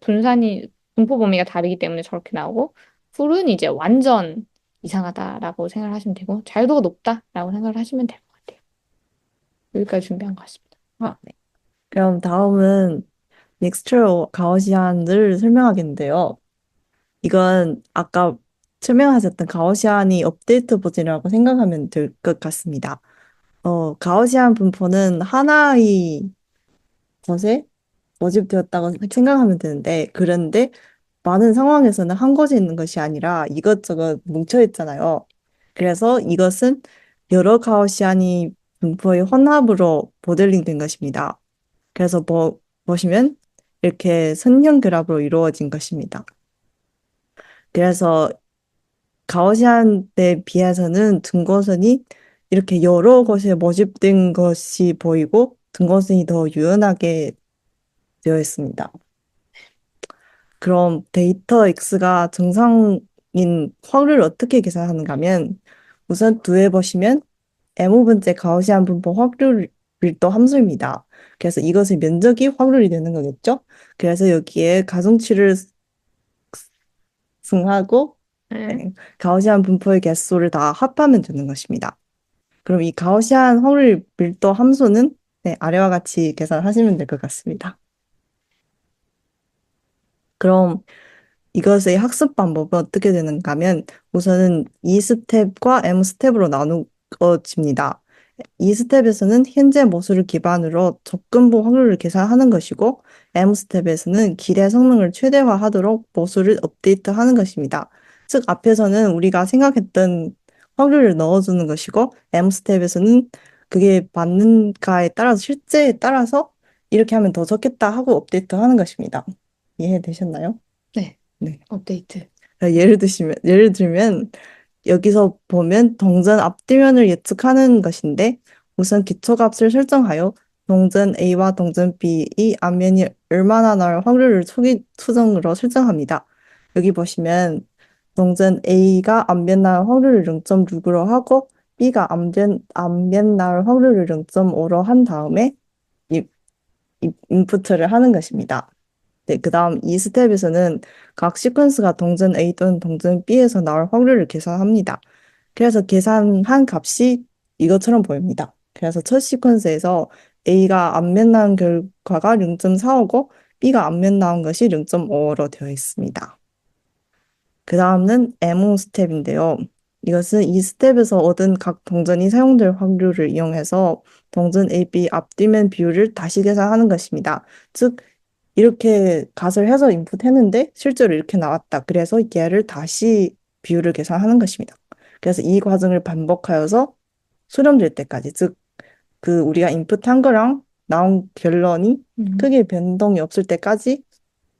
분포 범위가 다르기 때문에 저렇게 나오고 풀은 이제 완전 이상하다라고 생각을 하시면 되고 자유도가 높다라고 생각을 하시면 될 것 같아요. 여기까지 준비한 것 같습니다. 아, 네. 그럼 다음은 믹스처 가우시안을 설명하겠는데요. 이건 아까 설명하셨던 가우시안이 업데이트 버전이라고 생각하면 될 것 같습니다. 가우시안 분포는 하나의 것에 모집되었다고 생각하면 되는데, 그런데 많은 상황에서는 한 곳에 있는 것이 아니라 이것저것 뭉쳐 있잖아요. 그래서 이것은 여러 가우시안이 분포의 혼합으로 모델링된 것입니다. 그래서 보시면 이렇게 선형 그래프로 이루어진 것입니다. 그래서 가우시안에 비해서는 등고선이 이렇게 여러 곳에 모집된 것이 보이고 등고선이 더 유연하게 되어 있습니다. 그럼 데이터 X가 정상인 확률을 어떻게 계산하는가 하면 우선 두에 보시면 M분째 가우시안 분포 확률 밀도 함수입니다. 그래서 이것의 면적이 확률이 되는 거겠죠? 그래서 여기에 가중치를 승하고 네. 네, 가우시안 분포의 개수를 다 합하면 되는 것입니다. 그럼 이 가우시안 확률 밀도 함수는 네, 아래와 같이 계산하시면 될 것 같습니다. 그럼 이것의 학습 방법은 어떻게 되는가 하면 우선은 E 스텝과 M 스텝으로 나누어집니다. E 스텝에서는 현재 모수를 기반으로 접근부 확률을 계산하는 것이고 M 스텝에서는 기대 성능을 최대화하도록 모수를 업데이트하는 것입니다. 즉 앞에서는 우리가 생각했던 확률을 넣어주는 것이고 M 스텝에서는 그게 맞는가에 따라서 실제에 따라서 이렇게 하면 더 좋겠다 하고 업데이트하는 것입니다. 이해되셨나요? 네. 네. 업데이트. 예를 들면, 여기서 보면 동전 앞뒤면을 예측하는 것인데, 우선 기초값을 설정하여 동전 A와 동전 B의 앞면이 얼마나 나올 확률을 초기 수정으로 설정합니다. 여기 보시면 동전 A가 앞면 나올 확률을 0.6으로 하고 B가 앞면 나올 확률을 0.5로 한 다음에 이, 인풋을 하는 것입니다. 네, 그 다음 이 스텝에서는 각 시퀀스가 동전 A 또는 동전 B에서 나올 확률을 계산합니다. 그래서 계산한 값이 이것처럼 보입니다. 그래서 첫 시퀀스에서 A가 앞면 나온 결과가 0.45고 B가 앞면 나온 것이 0.5로 되어 있습니다. 그 다음은 M 스텝인데요. 이것은 이 스텝에서 얻은 각 동전이 사용될 확률을 이용해서 동전 A, B 앞뒤면 비율을 다시 계산하는 것입니다. 즉, 이렇게 갓을 해서 인풋했는데 실제로 이렇게 나왔다. 그래서 얘를 다시 비율을 계산하는 것입니다. 그래서 이 과정을 반복하여서 수렴될 때까지, 즉, 그 우리가 인풋한 거랑 나온 결론이 음. 크게 변동이 없을 때까지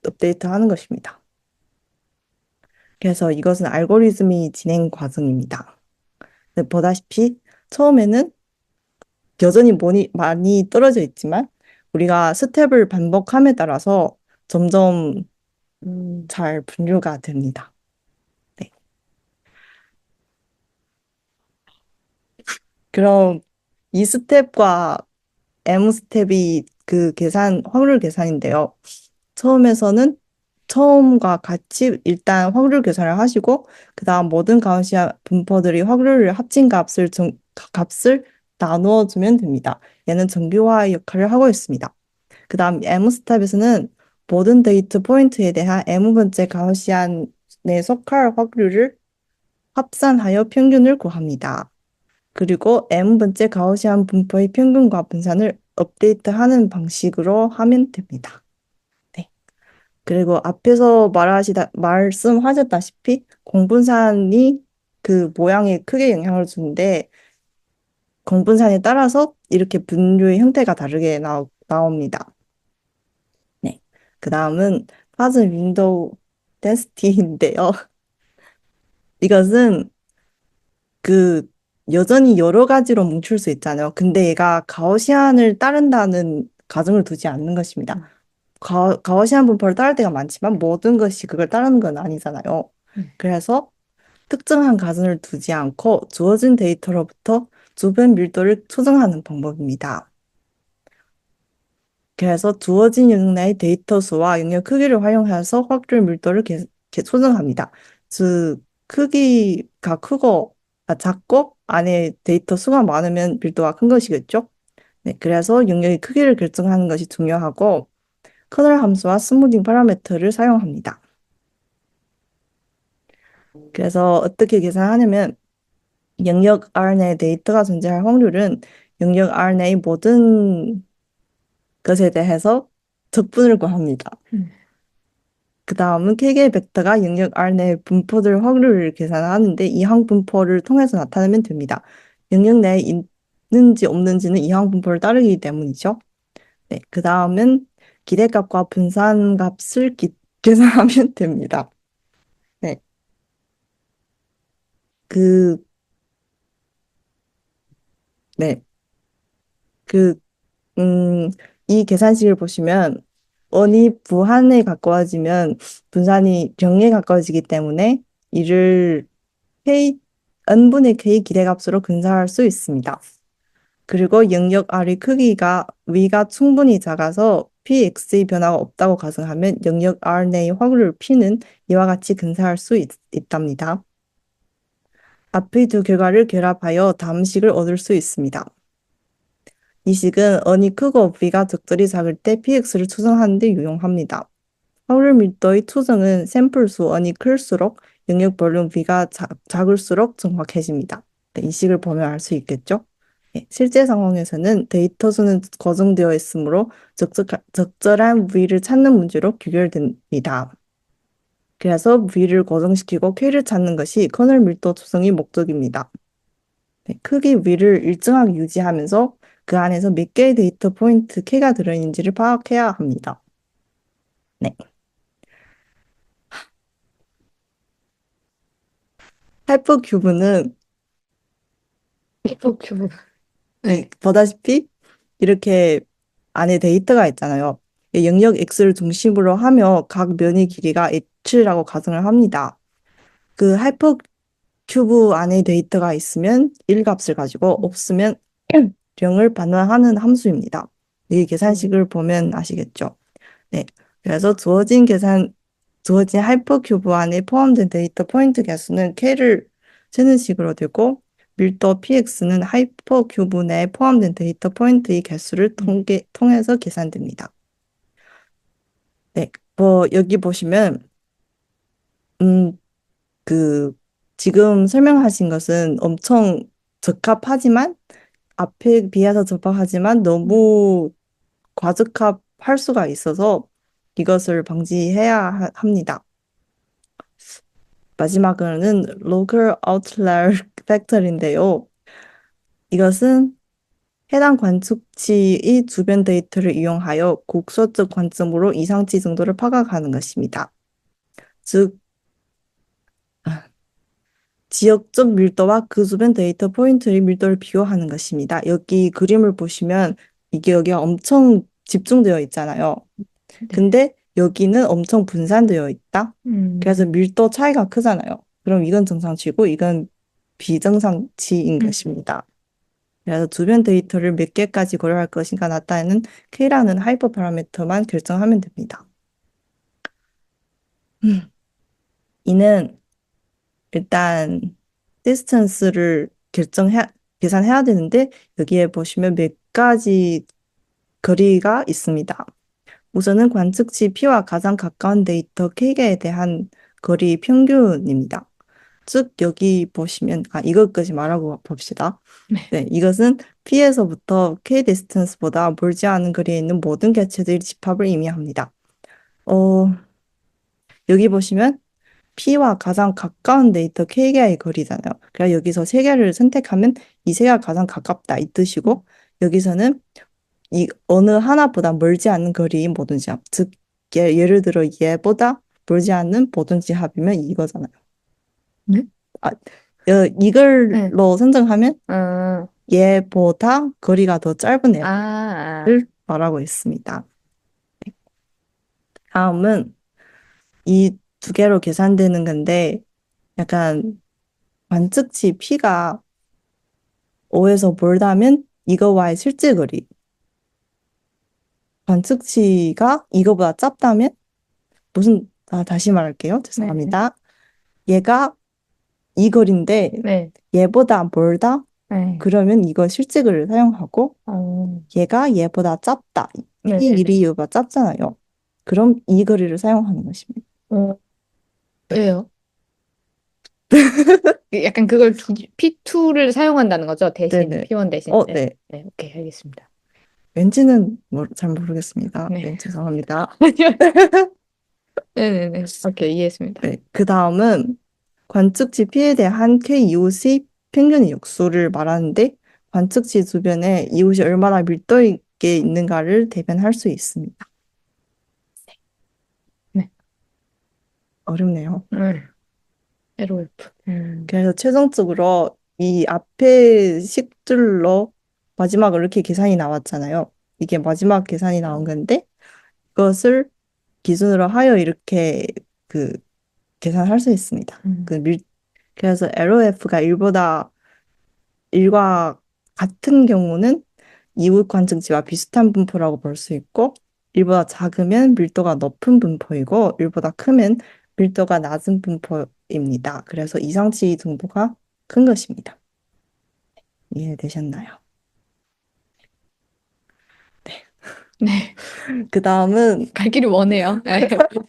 업데이트하는 것입니다. 그래서 이것은 알고리즘이 진행 과정입니다. 네, 보다시피 처음에는 여전히 많이 떨어져 있지만 우리가 스텝을 반복함에 따라서 점점 잘 분류가 됩니다. 네. 그럼 이 스텝과 M 스텝이 그 확률 계산인데요. 처음에서는 처음과 같이 일단 확률 계산을 하시고, 그 다음 모든 가우시아 분포들이 확률을 합친 값을 나누어 주면 됩니다. 얘는 정규화의 역할을 하고 있습니다. 그 다음 M 스텝에서는 모든 데이터 포인트에 대한 M번째 가우시안에 속할 확률을 합산하여 평균을 구합니다. 그리고 M번째 가우시안 분포의 평균과 분산을 업데이트하는 방식으로 하면 됩니다. 네. 그리고 앞에서 말씀하셨다시피 공분산이 그 모양에 크게 영향을 주는데 공분산에 따라서 이렇게 분류의 형태가 다르게 나옵니다. 네. 그 다음은 파즈 윈도우 덴시티인데요. 이것은 그 여전히 여러 가지로 뭉칠 수 있잖아요. 근데 얘가 가우시안을 따른다는 가정을 두지 않는 것입니다. 가우시안 분포를 따를 때가 많지만 모든 것이 그걸 따르는 건 아니잖아요. 그래서 특정한 가정을 두지 않고 주어진 데이터로부터 주변 밀도를 추정하는 방법입니다. 그래서 주어진 영역 내의 데이터 수와 영역 크기를 활용해서 확률 밀도를 조정합니다. 즉, 크기가 작고 안에 데이터 수가 많으면 밀도가 큰 것이겠죠? 네, 그래서 영역의 크기를 결정하는 것이 중요하고 커널 함수와 스무딩 파라미터를 사용합니다. 그래서 어떻게 계산하냐면 영역 R 내에 데이터가 존재할 확률은 영역 R 내의 모든 것에 대해서 적분을 구합니다. 그 다음은 K개의 벡터가 영역 R 내의 분포들 확률을 계산하는데 이항 분포를 통해서 나타내면 됩니다. 영역 내에 있는지 없는지는 이항 분포를 따르기 때문이죠. 네, 그 다음은 기대값과 분산값을 계산하면 됩니다. 네, 그, 네, 그, 음, 이 계산식을 보시면 원이 부한에 가까워지면 분산이 정에 가까워지기 때문에 이를 K, n분의 K 기대값으로 근사할 수 있습니다. 그리고 영역 R의 크기가 위가 충분히 작아서 Px의 변화가 없다고 가정하면 영역 R 내의 확률 P는 이와 같이 근사할 수 있답니다. 앞의 두 결과를 결합하여 다음 식을 얻을 수 있습니다. 이 식은 n이 크고 v가 적절히 작을 때 px를 추정하는 데 유용합니다. 확률 밀도의 추정은 샘플 수 n이 클수록 영역 볼륨 v가 작을수록 정확해집니다. 네, 이 식을 보면 알 수 있겠죠? 네, 실제 상황에서는 데이터 수는 고정되어 있으므로 적절한 v를 찾는 문제로 귀결됩니다. 그래서 v를 고정시키고 k를 찾는 것이 커널 밀도 추정의 목적입니다. 네, 크기 위를 일정하게 유지하면서 그 안에서 몇 개의 데이터 포인트 k가 들어있는지를 파악해야 합니다. 네. 하이퍼큐브는 피부 큐브. 네, 네. 보다시피 이렇게 안에 데이터가 있잖아요. 이 영역 X를 중심으로 하며 각 면의 길이가 H라고 가정을 합니다. 그 하이퍼큐브 안에 데이터가 있으면 1값을 가지고 없으면 0을 반환하는 함수입니다. 이 계산식을 보면 아시겠죠? 네. 그래서 주어진 하이퍼큐브 안에 포함된 데이터 포인트 개수는 K를 세는 식으로 되고, 밀도 px는 하이퍼큐브 내에 포함된 데이터 포인트의 개수를 통해서 계산됩니다. 네. 뭐, 여기 보시면, 음, 그, 지금 설명하신 것은 엄청 적합하지만, 앞에 비해서 적합하지만 너무 과적합할 수가 있어서 이것을 방지해야 합니다. 마지막으로는 Local Outlier Factor인데요. 이것은 해당 관측치의 주변 데이터를 이용하여 곡소적 관점으로 이상치 정도를 파악하는 것입니다. 즉, 지역적 밀도와 그 주변 데이터 포인트의 밀도를 비교하는 것입니다. 여기 그림을 보시면 이게 여기가 엄청 집중되어 있잖아요. 네. 근데 여기는 엄청 분산되어 있다. 그래서 밀도 차이가 크잖아요. 그럼 이건 정상치고 이건 비정상치인 것입니다. 그래서 주변 데이터를 몇 개까지 고려할 것인가 나타내는 K라는 하이퍼 파라미터만 결정하면 됩니다. 이는 일단 디스턴스를 계산해야 되는데 여기에 보시면 몇 가지 거리가 있습니다. 우선은 관측치 P와 가장 가까운 데이터 K에 대한 거리 평균입니다. 즉 여기 보시면 이것까지 말하고 봅시다. 네, 이것은 P에서부터 K 디스턴스보다 멀지 않은 거리에 있는 모든 개체들의 집합을 의미합니다. 어, 여기 보시면 P와 가장 가까운 데이터 K개의 거리잖아요. 그래서 여기서 세 개를 선택하면 이 세 개가 가장 가깝다 이 뜻이고, 여기서는 이 어느 하나보다 멀지 않는 거리인 모든 지합. 즉 예를 들어 얘보다 멀지 않는 모든 지합이면 이거잖아요. 네? 아, 네. 이걸로 선정하면 아, 얘보다 거리가 더 짧은 아, 애를 말하고 있습니다. 다음은 이 두 개로 계산되는 건데, 약간 관측치 P가 5에서 멀다면 이거와의 실제 거리, 관측치가 이거보다 작다면 다시 말할게요. 네. 죄송합니다. 얘가 이 거리인데 네. 얘보다 멀다? 네. 그러면 이거 실제 거리를 사용하고, 어, 얘가 얘보다 짧다. 네, 이 네, 네. 길이 얘보다 짧잖아요. 그럼 이 거리를 사용하는 것입니다. 어, 네. 왜요? 약간 그걸 P2를 사용한다는 거죠? 대신, 네네. P1 대신. 네. 네. 네, 오케이, 알겠습니다. 왠지는 잘 모르겠습니다. 네. 네, 죄송합니다. 네네네. 오케이, 이해했습니다. 네. 그 다음은 관측지 P에 대한 K 이웃의 평균 역수를 말하는데, 관측지 주변에 이웃이 얼마나 밀도 있게 있는가를 대변할 수 있습니다. 네. 어렵네요. LOF. 그래서 최종적으로 이 앞에 식들로 마지막으로 이렇게 계산이 나왔잖아요. 이게 마지막 계산이 나온 건데, 그것을 기준으로 하여 이렇게 그 계산할 수 있습니다. 그래서 LOF가 1과 같은 경우는 이웃 관측지와 비슷한 분포라고 볼 수 있고, 1보다 작으면 밀도가 높은 분포이고, 1보다 크면 밀도가 낮은 분포입니다. 그래서 이상치 정도가 큰 것입니다. 이해되셨나요? 네. 그 다음은 갈 길이 머네요. 네.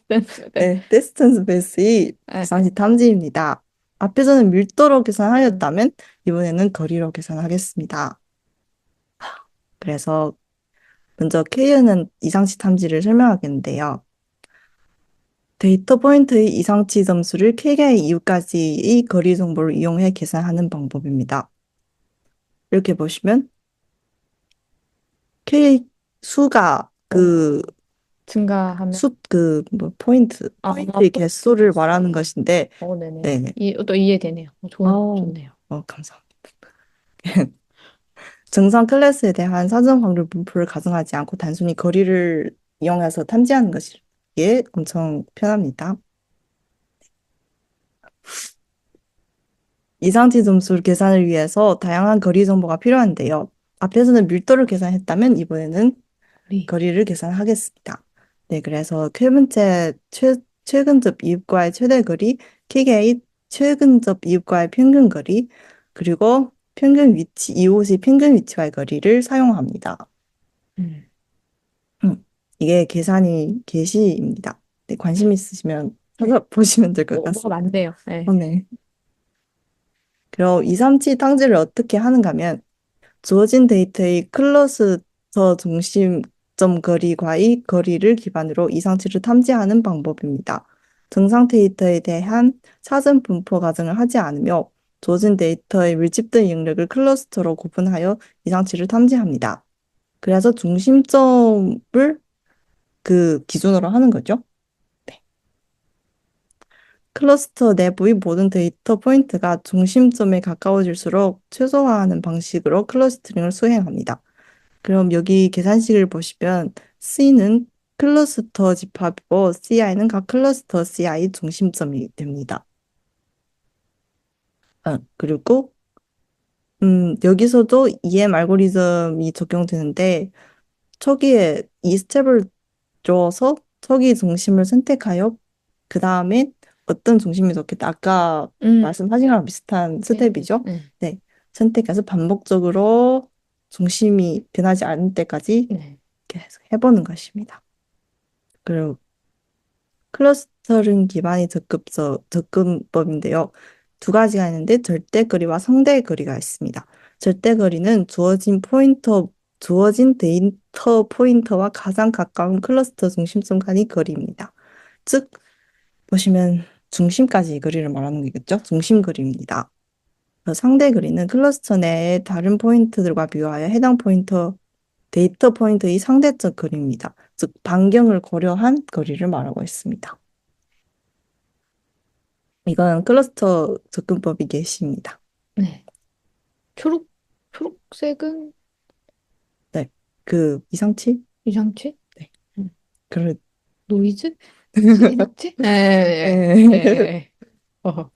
네. 네, 디스턴스 베이스의 네. 계산식 탐지입니다. 앞에서는 밀도로 계산하였다면 이번에는 거리로 계산하겠습니다. 그래서 먼저 K는 이상치 탐지를 설명하겠는데요. 데이터 포인트의 이상치 점수를 K개의 이유까지의 거리 정보를 이용해 계산하는 방법입니다. 이렇게 보시면 K 수가 증가하면. 포인트의 개수를 말하는 것인데, 네네. 네. 또 이해되네요. 어, 좋네요. 감사합니다. 정상 클래스에 대한 사전 확률 분포를 가정하지 않고 단순히 거리를 이용해서 탐지하는 것이 엄청 편합니다. 이상치 점수 계산을 위해서 다양한 거리 정보가 필요한데요. 앞에서는 밀도를 계산했다면 이번에는 우리. 거리를 계산하겠습니다. 네, 그래서 최근접 이웃과의 최대 거리, K게이 최근접 이웃과의 평균 거리, 그리고 평균 위치, 이웃이 평균 위치와의 거리를 사용합니다. 음. 음, 이게 계산이 게시입니다. 네, 관심 있으시면 찾아보시면 될 것 뭐가 같습니다. 많대요. 네. 네. 그럼 2, 3치 탕지를 어떻게 하는가 하면 주어진 데이터의 클러스터 중심점 거리과의 거리를 기반으로 이상치를 탐지하는 방법입니다. 정상 데이터에 대한 사전 분포 가정을 하지 않으며 주어진 데이터의 밀집된 영역을 클러스터로 구분하여 이상치를 탐지합니다. 그래서 중심점을 그 기준으로 하는 거죠. 네. 클러스터 내부의 모든 데이터 포인트가 중심점에 가까워질수록 최소화하는 방식으로 클러스터링을 수행합니다. 그럼 여기 계산식을 보시면 C는 클러스터 집합이고 CI는 각 클러스터 CI 중심점이 됩니다. 그리고 여기서도 EM 알고리즘이 적용되는데 초기에 이 스텝을 줘서 초기 중심을 선택하여 그 다음에 어떤 중심이 좋겠다. 아까 음. 말씀하신 거랑 비슷한 네. 스텝이죠. 네. 네. 선택해서 반복적으로 중심이 변하지 않을 때까지 네. 계속 해보는 것입니다. 그리고 클러스터링 기반의 접근법인데요. 두 가지가 있는데 절대거리와 상대거리가 있습니다. 절대거리는 주어진 데이터 포인터와 가장 가까운 클러스터 중심점 간의 거리입니다. 즉, 보시면 중심까지 거리를 말하는 거겠죠? 중심거리입니다. 상대거리는 클러스터 내의 다른 포인트들과 비교하여 해당 데이터 포인트의 상대적 거리입니다. 즉, 반경을 고려한 거리를 말하고 있습니다. 이건 클러스터 접근법이 예시입니다. 네. 초록, 초록색은 네. 그 이상치? 이상치? 네. 음. 그럴 노이즈? 시상치? 네. 네. 네. 에, 네. 어.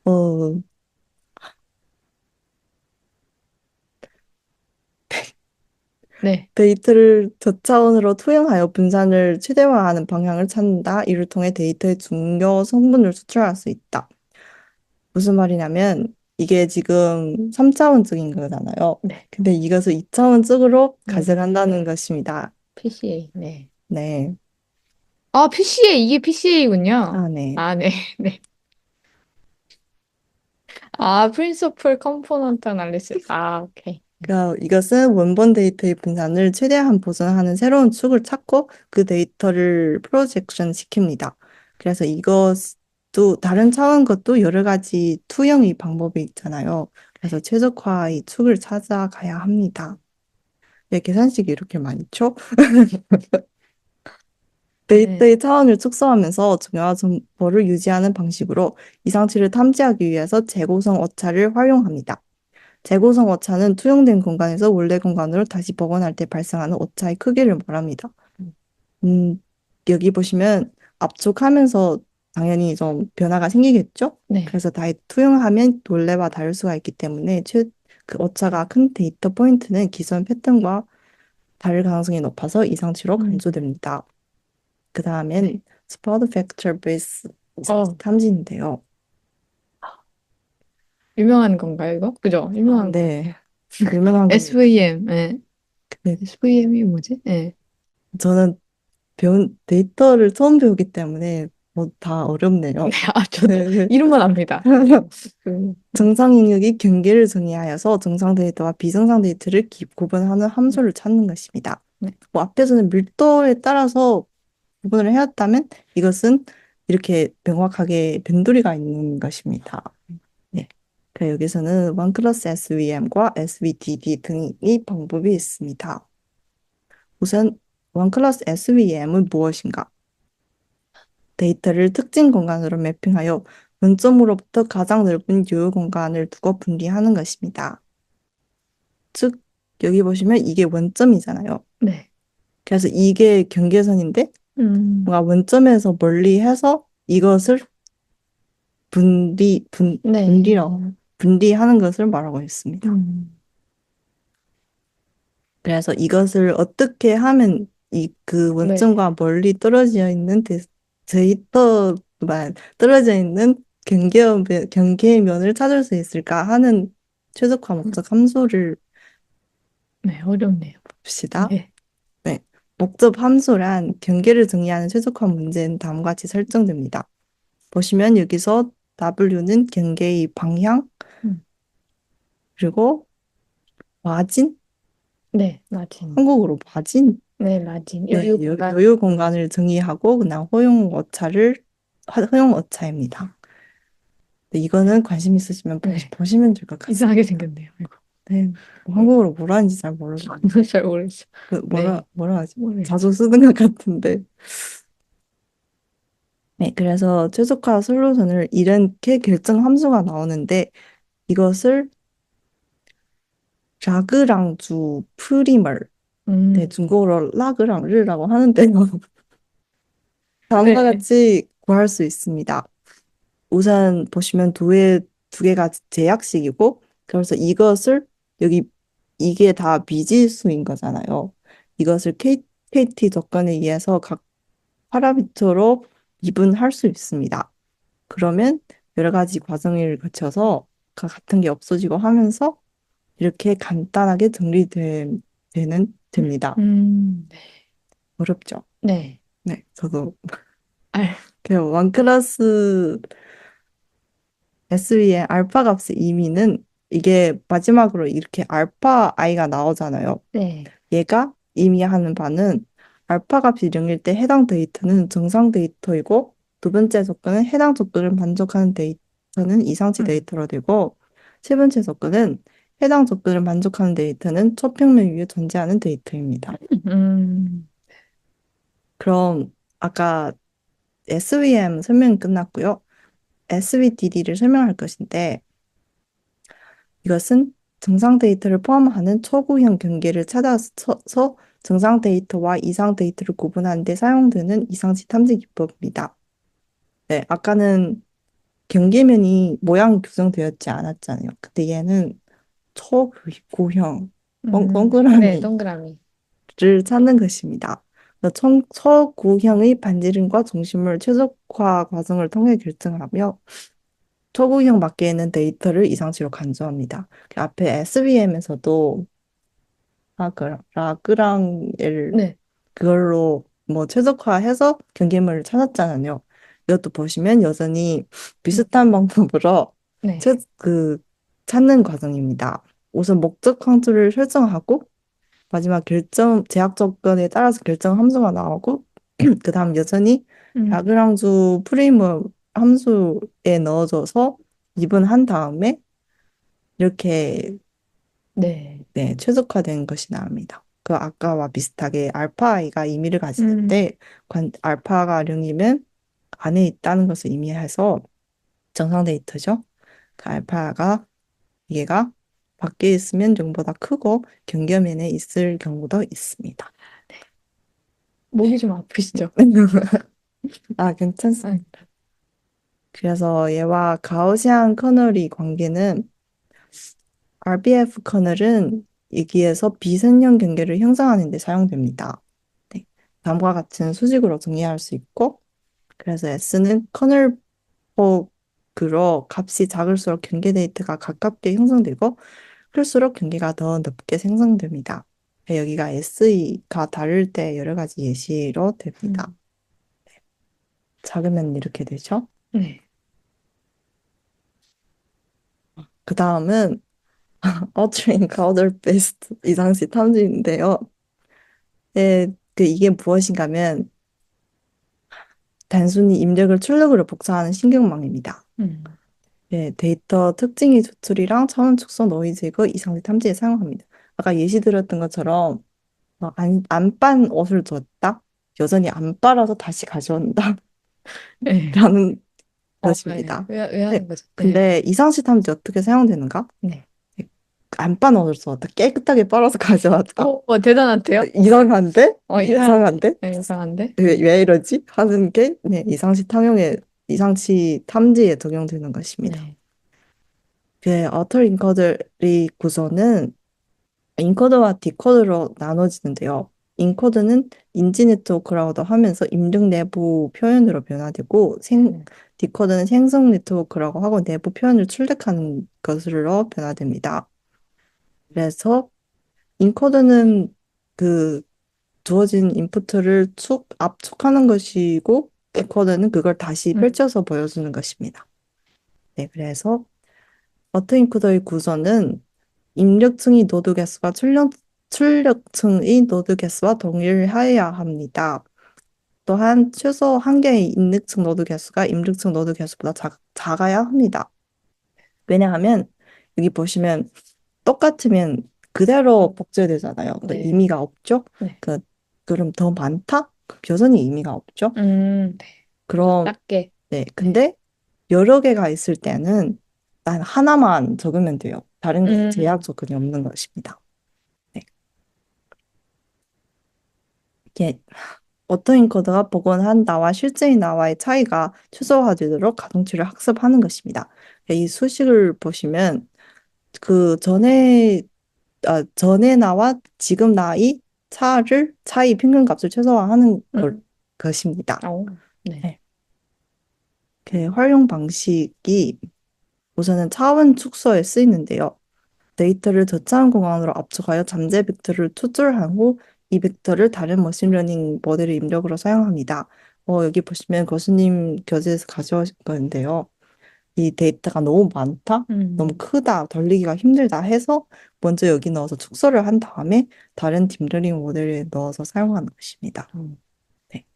어, 네. 데이터를 저차원으로 투영하여 분산을 최대화하는 방향을 찾는다. 이를 통해 데이터의 중요 성분을 수출할 수 있다. 무슨 말이냐면 이게 지금 3차원적인 거잖아요. 네. 근데 이것을 2차원적으로 음. 가져간다는 것입니다. PCA. 네. 네. 아, PCA. 이게 PCA군요. 아, 네. 아, 네. 네. 아, 프린서플 컴포넌트 애널리시스. 아, 오케이. 그러니까 이것은 원본 데이터의 분산을 최대한 보존하는 새로운 축을 찾고 그 데이터를 프로젝션 시킵니다. 그래서 이것도 다른 차원 것도 여러 가지 투영의 방법이 있잖아요. 그래서 최적화의 축을 찾아가야 합니다. 네, 계산식이 이렇게 많죠? 네. 데이터의 차원을 축소하면서 중요한 정보를 유지하는 방식으로 이상치를 탐지하기 위해서 재고성 오차를 활용합니다. 재고성 오차는 투영된 공간에서 원래 공간으로 다시 복원할 때 발생하는 오차의 크기를 말합니다. 음, 여기 보시면 압축하면서 당연히 좀 변화가 생기겠죠? 네. 그래서 다시 투영하면 원래와 다를 수가 있기 때문에 그 오차가 큰 데이터 포인트는 기존 패턴과 다를 가능성이 높아서 이상치로 음. 간주됩니다. 그 네. 다음엔 스퍼드 팩터 베이스 어, 탐지인데요. 유명한 건가요, 이거? 그죠? 아, 유명한 거. 네. 유명한 겁니다. SVM. 네. 근데 SVM이 뭐지? 네. 저는 배운 데이터를 처음 배우기 때문에 뭐 다 네, 어렵네요. 아, 저도 이름만 압니다. 정상 영역이 경계를 정의하여서 정상 데이터와 비정상 데이터를 구분하는 네. 함수를 찾는 것입니다. 네. 뭐 앞에서는 밀도에 따라서 구분을 해왔다면 이것은 이렇게 명확하게 변두리가 있는 것입니다. 네. 그 여기서는 원 클래스 SVM과 SVDD 등의 방법이 있습니다. 우선 원 클래스 SVM은 무엇인가? 데이터를 특정 공간으로 매핑하여 원점으로부터 가장 넓은 유효 공간을 두고 분리하는 것입니다. 즉, 여기 보시면 이게 원점이잖아요. 네. 그래서 이게 경계선인데, 음, 뭔가 원점에서 멀리 해서 이것을 네. 분리하는 것을 말하고 있습니다. 음, 그래서 이것을 어떻게 하면 그 네. 원점과 멀리 떨어져 있는 데이터만 떨어져 있는 경계면을 찾을 수 있을까 하는 최적화 목적 함수를 네, 어렵네요. 봅시다. 네. 네. 목적 함수란 경계를 정의하는 최적화 문제는 다음과 같이 설정됩니다. 보시면 여기서 W는 경계의 방향, 음, 그리고 마진, 네, 마진. 한국어로 마진, 네, 마진. 네, 여유 공간. 여유 공간을 정의하고 그다음 허용 오차입니다. 네, 이거는 관심 있으시면 네. 보시면 될 것 이상하게 같습니다. 생겼네요. 이거. 네, 뭐 네. 한국어로 뭐라 하는지 잘 모르겠어요. 저는 잘 모르겠어요. 네. 뭐라 하지? 모르겠어요. 자주 쓰는 것 같은데. 네, 그래서 최적화 솔루션을 이렇게 결정 함수가 나오는데 이것을 라그랑주 프리멀, 네, 음, 중국어로 라그랑르라고 하는데요. 다음과 네. 같이 구할 수 있습니다. 우선 보시면 두 개가 제약식이고, 그래서 이것을 여기 이게 다 미지수인 거잖아요. 이것을 KT 조건에 의해서 각 파라미터로 미분할 수 있습니다. 그러면 여러 가지 과정을 거쳐서 같은 게 없어지고 하면서 이렇게 간단하게 됩니다. 음, 어렵죠? 네. 네, 저도 알, 그냥 원 클래스 SV의 알파 값의 의미는 이게 마지막으로 이렇게 알파 i가 나오잖아요. 네. 얘가 의미하는 바는 알파 값이 0일 때 해당 데이터는 정상 데이터이고 두 번째 조건은 해당 조건을 만족하는 데이터는 이상치 음, 데이터로 되고 세 번째 조건은 해당 조건을 만족하는 데이터는 초평면 위에 존재하는 데이터입니다. 음, 그럼 아까 SVM 설명이 끝났고요. SVDD를 설명할 것인데 이것은 정상 데이터를 포함하는 초구형 경계를 찾아서 정상 데이터와 이상 데이터를 구분하는 데 사용되는 이상치 탐지 기법입니다. 네, 아까는 경계면이 모양 규정되었지 않았잖아요. 근데 얘는 초구형, 네, 동그라미를 동그라미. 찾는 것입니다. 그래서 초구형의 반지름과 중심을 최적화 과정을 통해 결정하며 초구형 밖에 있는 데이터를 이상치로 간주합니다. 그 앞에 SVM에서도 라그랑엘 네. 그걸로 뭐 최적화해서 경계물을 찾았잖아요. 이것도 보시면 여전히 음, 비슷한 방법으로 네. 그 찾는 과정입니다. 우선 목적 함수를 설정하고 마지막 제약 조건에 따라서 결정 함수가 나오고 그다음 여전히 음, 라그랑주 프레임을 함수에 넣어줘서 미분한 다음에 이렇게 네. 네, 최적화된 것이 나옵니다. 그 아까와 비슷하게 알파 i가 의미를 가질 음, 때 알파가 0이면 안에 있다는 것을 의미해서 정상 데이터죠. 그 알파가 이게가 밖에 있으면 0보다 크고 경계면에 있을 경우도 있습니다. 목이 좀 아프시죠? 아, 아, 괜찮습니다. 그래서 얘와 가우시안 커널의 관계는 RBF 커널은 여기에서 비선형 경계를 형성하는 데 사용됩니다. 네. 다음과 같은 수식으로 정의할 수 있고, 그래서 S는 커널 폭으로 값이 작을수록 경계 데이터가 가깝게 형성되고, 클수록 경계가 더 넓게 생성됩니다. 네, 여기가 S가 다를 때 여러 가지 예시로 됩니다. 음, 작으면 이렇게 되죠. 네. 그 다음은 Ultrain Cloud Based 이상시 탐지인데요. 네, 이게 무엇인가 하면 단순히 입력을 출력으로 복사하는 신경망입니다. 음, 네, 데이터 특징의 조출이랑 차원 축소 노이즈 제거 이상시 탐지에 사용합니다. 아까 예시 들었던 것처럼 안빤 옷을 줬다? 여전히 안 빨아서 다시 가져온다? 네. 라는 네. 것입니다. 왜 네, 하는 거죠? 네. 근데 이상시 탐지 어떻게 사용되는가? 네. 네, 안 빠놓았어. 다 깨끗하게 빨아서 가져왔다. 대단한데요? 이상한데? 이상한데? 이상한데? 네, 이상한데? 왜 이러지? 하는 게 네, 이상치 탐지에 적용되는 것입니다. 네. 어털 인코더의 구조는 인코더와 디코더로 나눠지는데요. 인코더는 인지 네트워크라고도 하면서 입력 내부 표현으로 변화되고 네. 디코더는 생성 네트워크라고 하고 내부 표현을 출력하는 것으로 변화됩니다. 그래서 인코더는 그 주어진 인풋을 압축하는 것이고 디코더는 그걸 다시 음, 펼쳐서 보여주는 것입니다. 네, 그래서 어트인코더의 구조는 입력층이 노드 개수가 출력층의 노드 개수와 동일하여야 합니다. 또한 최소 한 개의 입력층 노드 개수가 입력층 노드 개수보다 작아야 합니다. 왜냐하면 여기 보시면 똑같으면 그대로 복제되잖아요. 그 네. 의미가 없죠? 네. 그, 그럼 더 많다? 여전히 의미가 없죠? 네. 더 그럼, 작게. 네. 네. 근데 여러 개가 있을 때는 난 하나만 적으면 돼요. 다른 게 제약 음, 조건이 없는 것입니다. 네. 이게 오토인코더가 복원한 나와 실제의 나와의 차이가 최소화되도록 가중치를 학습하는 것입니다. 이 수식을 보시면 그 전에 나와 지금 나의 차이 평균값을 최소화하는 음, 것입니다. 네. 네. 그 활용 방식이 우선은 차원 축소에 쓰이는데요. 데이터를 저차원 공간으로 압축하여 잠재 벡터를 추출한 후 이 벡터를 다른 머신러닝 모델의 입력으로 사용합니다. 여기 보시면 교수님 교재에서 가져오신 건데요. 이 데이터가 너무 많다, 너무 음, 크다, 돌리기가 힘들다 해서 먼저 여기 넣어서 축소를 한 다음에 다른 딥러닝 모델에 넣어서 사용하는 것입니다. 음, 네.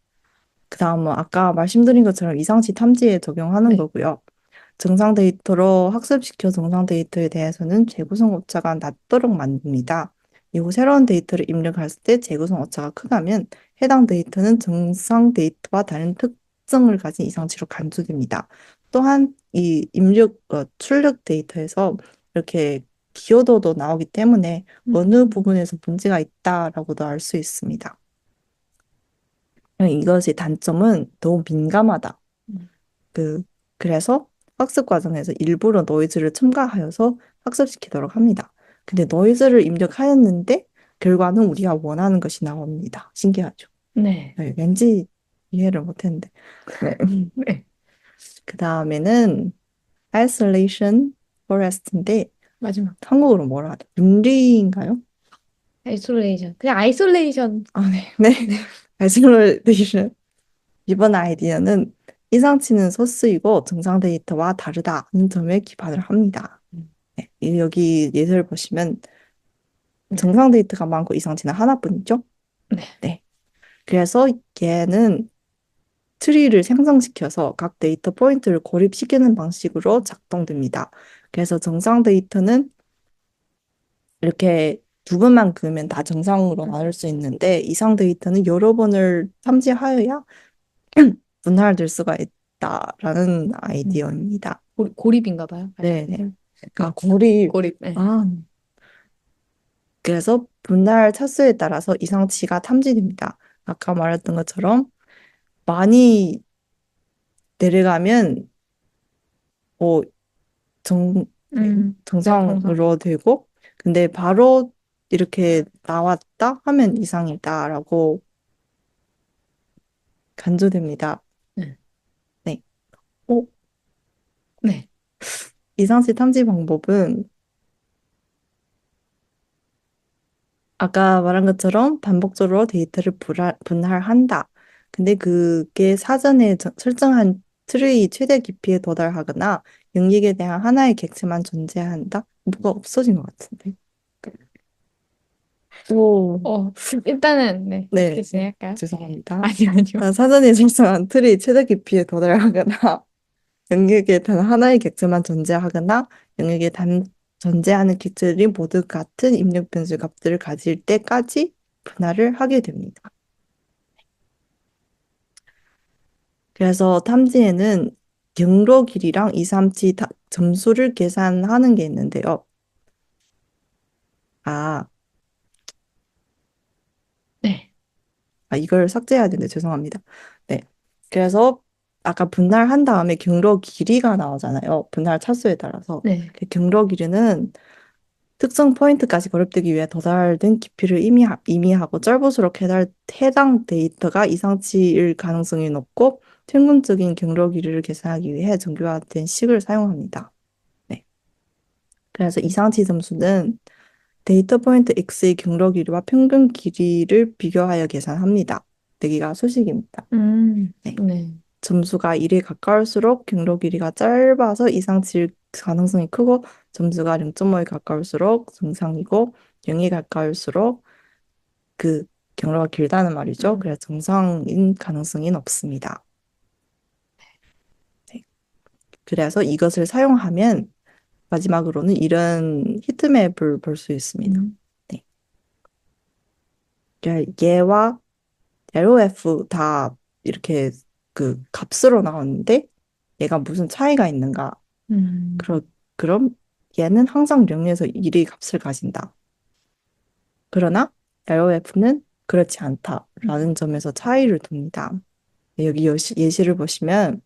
그 다음은 아까 말씀드린 것처럼 이상치 탐지에 적용하는 네. 거고요. 정상 데이터로 학습시켜 정상 데이터에 대해서는 재구성 오차가 낮도록 만듭니다. 이후 새로운 데이터를 입력할 때 재구성 오차가 크다면 해당 데이터는 정상 데이터와 다른 특성을 가진 이상치로 간주됩니다. 또한 이 출력 데이터에서 이렇게 기여도도 나오기 때문에 어느 음, 부분에서 문제가 있다라고도 알 수 있습니다. 이것의 단점은 너무 민감하다. 음, 그, 그래서 학습 과정에서 일부러 노이즈를 첨가하여서 학습시키도록 합니다. 근데 노이즈를 입력하였는데 결과는 우리가 원하는 것이 나옵니다. 신기하죠? 네. 네, 왠지 이해를 못했는데. 네. 네. 그 다음에는 isolation forest인데 마지막. 한국어로 뭐라 하죠? 분리인가요? 아이솔레이션. 그냥 아이솔레이션. 아, 네. 네. 네. isolation. 이번 아이디어는 이상치는 소수이고 정상 데이터와 다르다는 점에 기반을 합니다. 음, 네, 여기 예제를 보시면 네. 정상 데이터가 많고 이상치는 하나뿐이죠. 네. 네. 그래서 얘는 트리를 생성시켜서 각 데이터 포인트를 고립시키는 방식으로 작동됩니다. 그래서 정상 데이터는 이렇게 두 번만 그으면 다 정상으로 나눌 수 있는데 이상 데이터는 여러 번을 탐지하여야 분할될 수가 있다라는 음. 아이디어입니다. 고립인가 봐요. 네네. 그 고립. 고립. 네. 아, 그래서 분할 차수에 따라서 이상치가 탐지됩니다. 아까 말했던 것처럼 많이 내려가면 어, 정, 네, 정상. 정상으로 되고 근데 바로 이렇게 나왔다 하면 이상이다라고 간주됩니다. 네. 네. 어, 네. 이상치 탐지 방법은 아까 말한 것처럼 반복적으로 데이터를 분할한다. 근데 그게 사전에 설정한 트리의 최대 깊이에 도달하거나 영역에 대한 하나의 객체만 존재한다? 뭐가 없어진 것 같은데. 오, 어, 일단은, 네. 네, 대신에 할까요? 죄송합니다. 아니요, 아니요. 사전에 설정한 트리의 최대 깊이에 도달하거나 영역에 단 하나의 객체만 존재하거나 영역에 존재하는 객체들이 모두 같은 입력 변수 값들을 가질 때까지 분할을 하게 됩니다. 그래서 탐지에는 경로 길이랑 2, 3치 점수를 계산하는 게 있는데요. 아, 네. 이걸 삭제해야 되는데 죄송합니다. 네. 그래서 아까 분할한 다음에 경로 길이가 나오잖아요. 분할 차수에 따라서. 네. 그 경로 길이는 특정 포인트까지 거듭되기 위해 도달된 깊이를 의미하고 쩔볼수록 해당 데이터가 이상치일 가능성이 높고 평균적인 경로 길이를 계산하기 위해 정교화된 식을 사용합니다. 네. 그래서 이상치 점수는 데이터 포인트 X의 경로 길이와 평균 길이를 비교하여 계산합니다. 여기가 수식입니다. 네. 네. 점수가 1에 가까울수록 경로 길이가 짧아서 이상치일 가능성이 크고 점수가 0.5에 가까울수록 정상이고 0에 가까울수록 그 경로가 길다는 말이죠. 음, 그래서 정상인 가능성이 높습니다. 네. 그래서 이것을 사용하면 마지막으로는 이런 히트맵을 볼 수 있습니다. 음, 네. 그러니까 얘와 LOF 다 이렇게 그 값으로 나오는데 얘가 무슨 차이가 있는가? 음, 그러, 그럼 얘는 항상 0에서 1의 값을 가진다. 그러나 LOF는 그렇지 않다라는 점에서 차이를 둡니다. 여기 예시를 보시면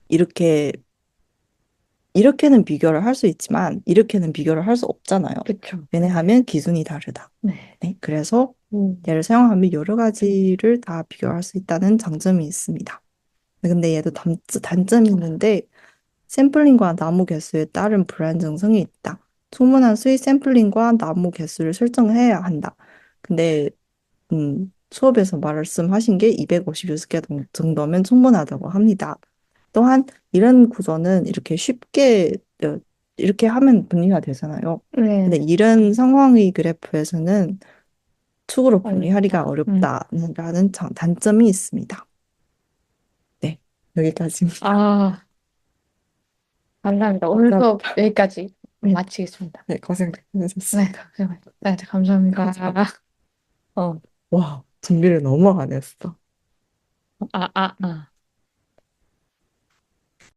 이렇게 이렇게는 비교를 할 수 있지만 이렇게는 비교를 할 수 없잖아요. 그쵸. 왜냐하면 기준이 다르다. 네. 네, 그래서 음, 얘를 사용하면 여러 가지를 다 비교할 수 있다는 장점이 있습니다. 근데 얘도 단점이 있는데 샘플링과 나무 개수에 따른 불안정성이 있다. 충분한 수의 샘플링과 나무 개수를 설정해야 한다. 근데 수업에서 말씀하신 게 256개 정도면 충분하다고 합니다. 또한 이런 구조는 이렇게 쉽게 이렇게 하면 분리가 되잖아요. 근데 네. 이런 상황의 그래프에서는 축으로 분리하기가 어렵다. 어렵다는 단점이 있습니다. 네, 여기까지입니다. 아, 감사합니다. 오늘 수업 감사합니다. 여기까지 네, 마치겠습니다. 네, 고생 네, 많으셨습니다. 네, 감사합니다. 감사합니다. 어, 와, 준비를 너무 안 했어. 아.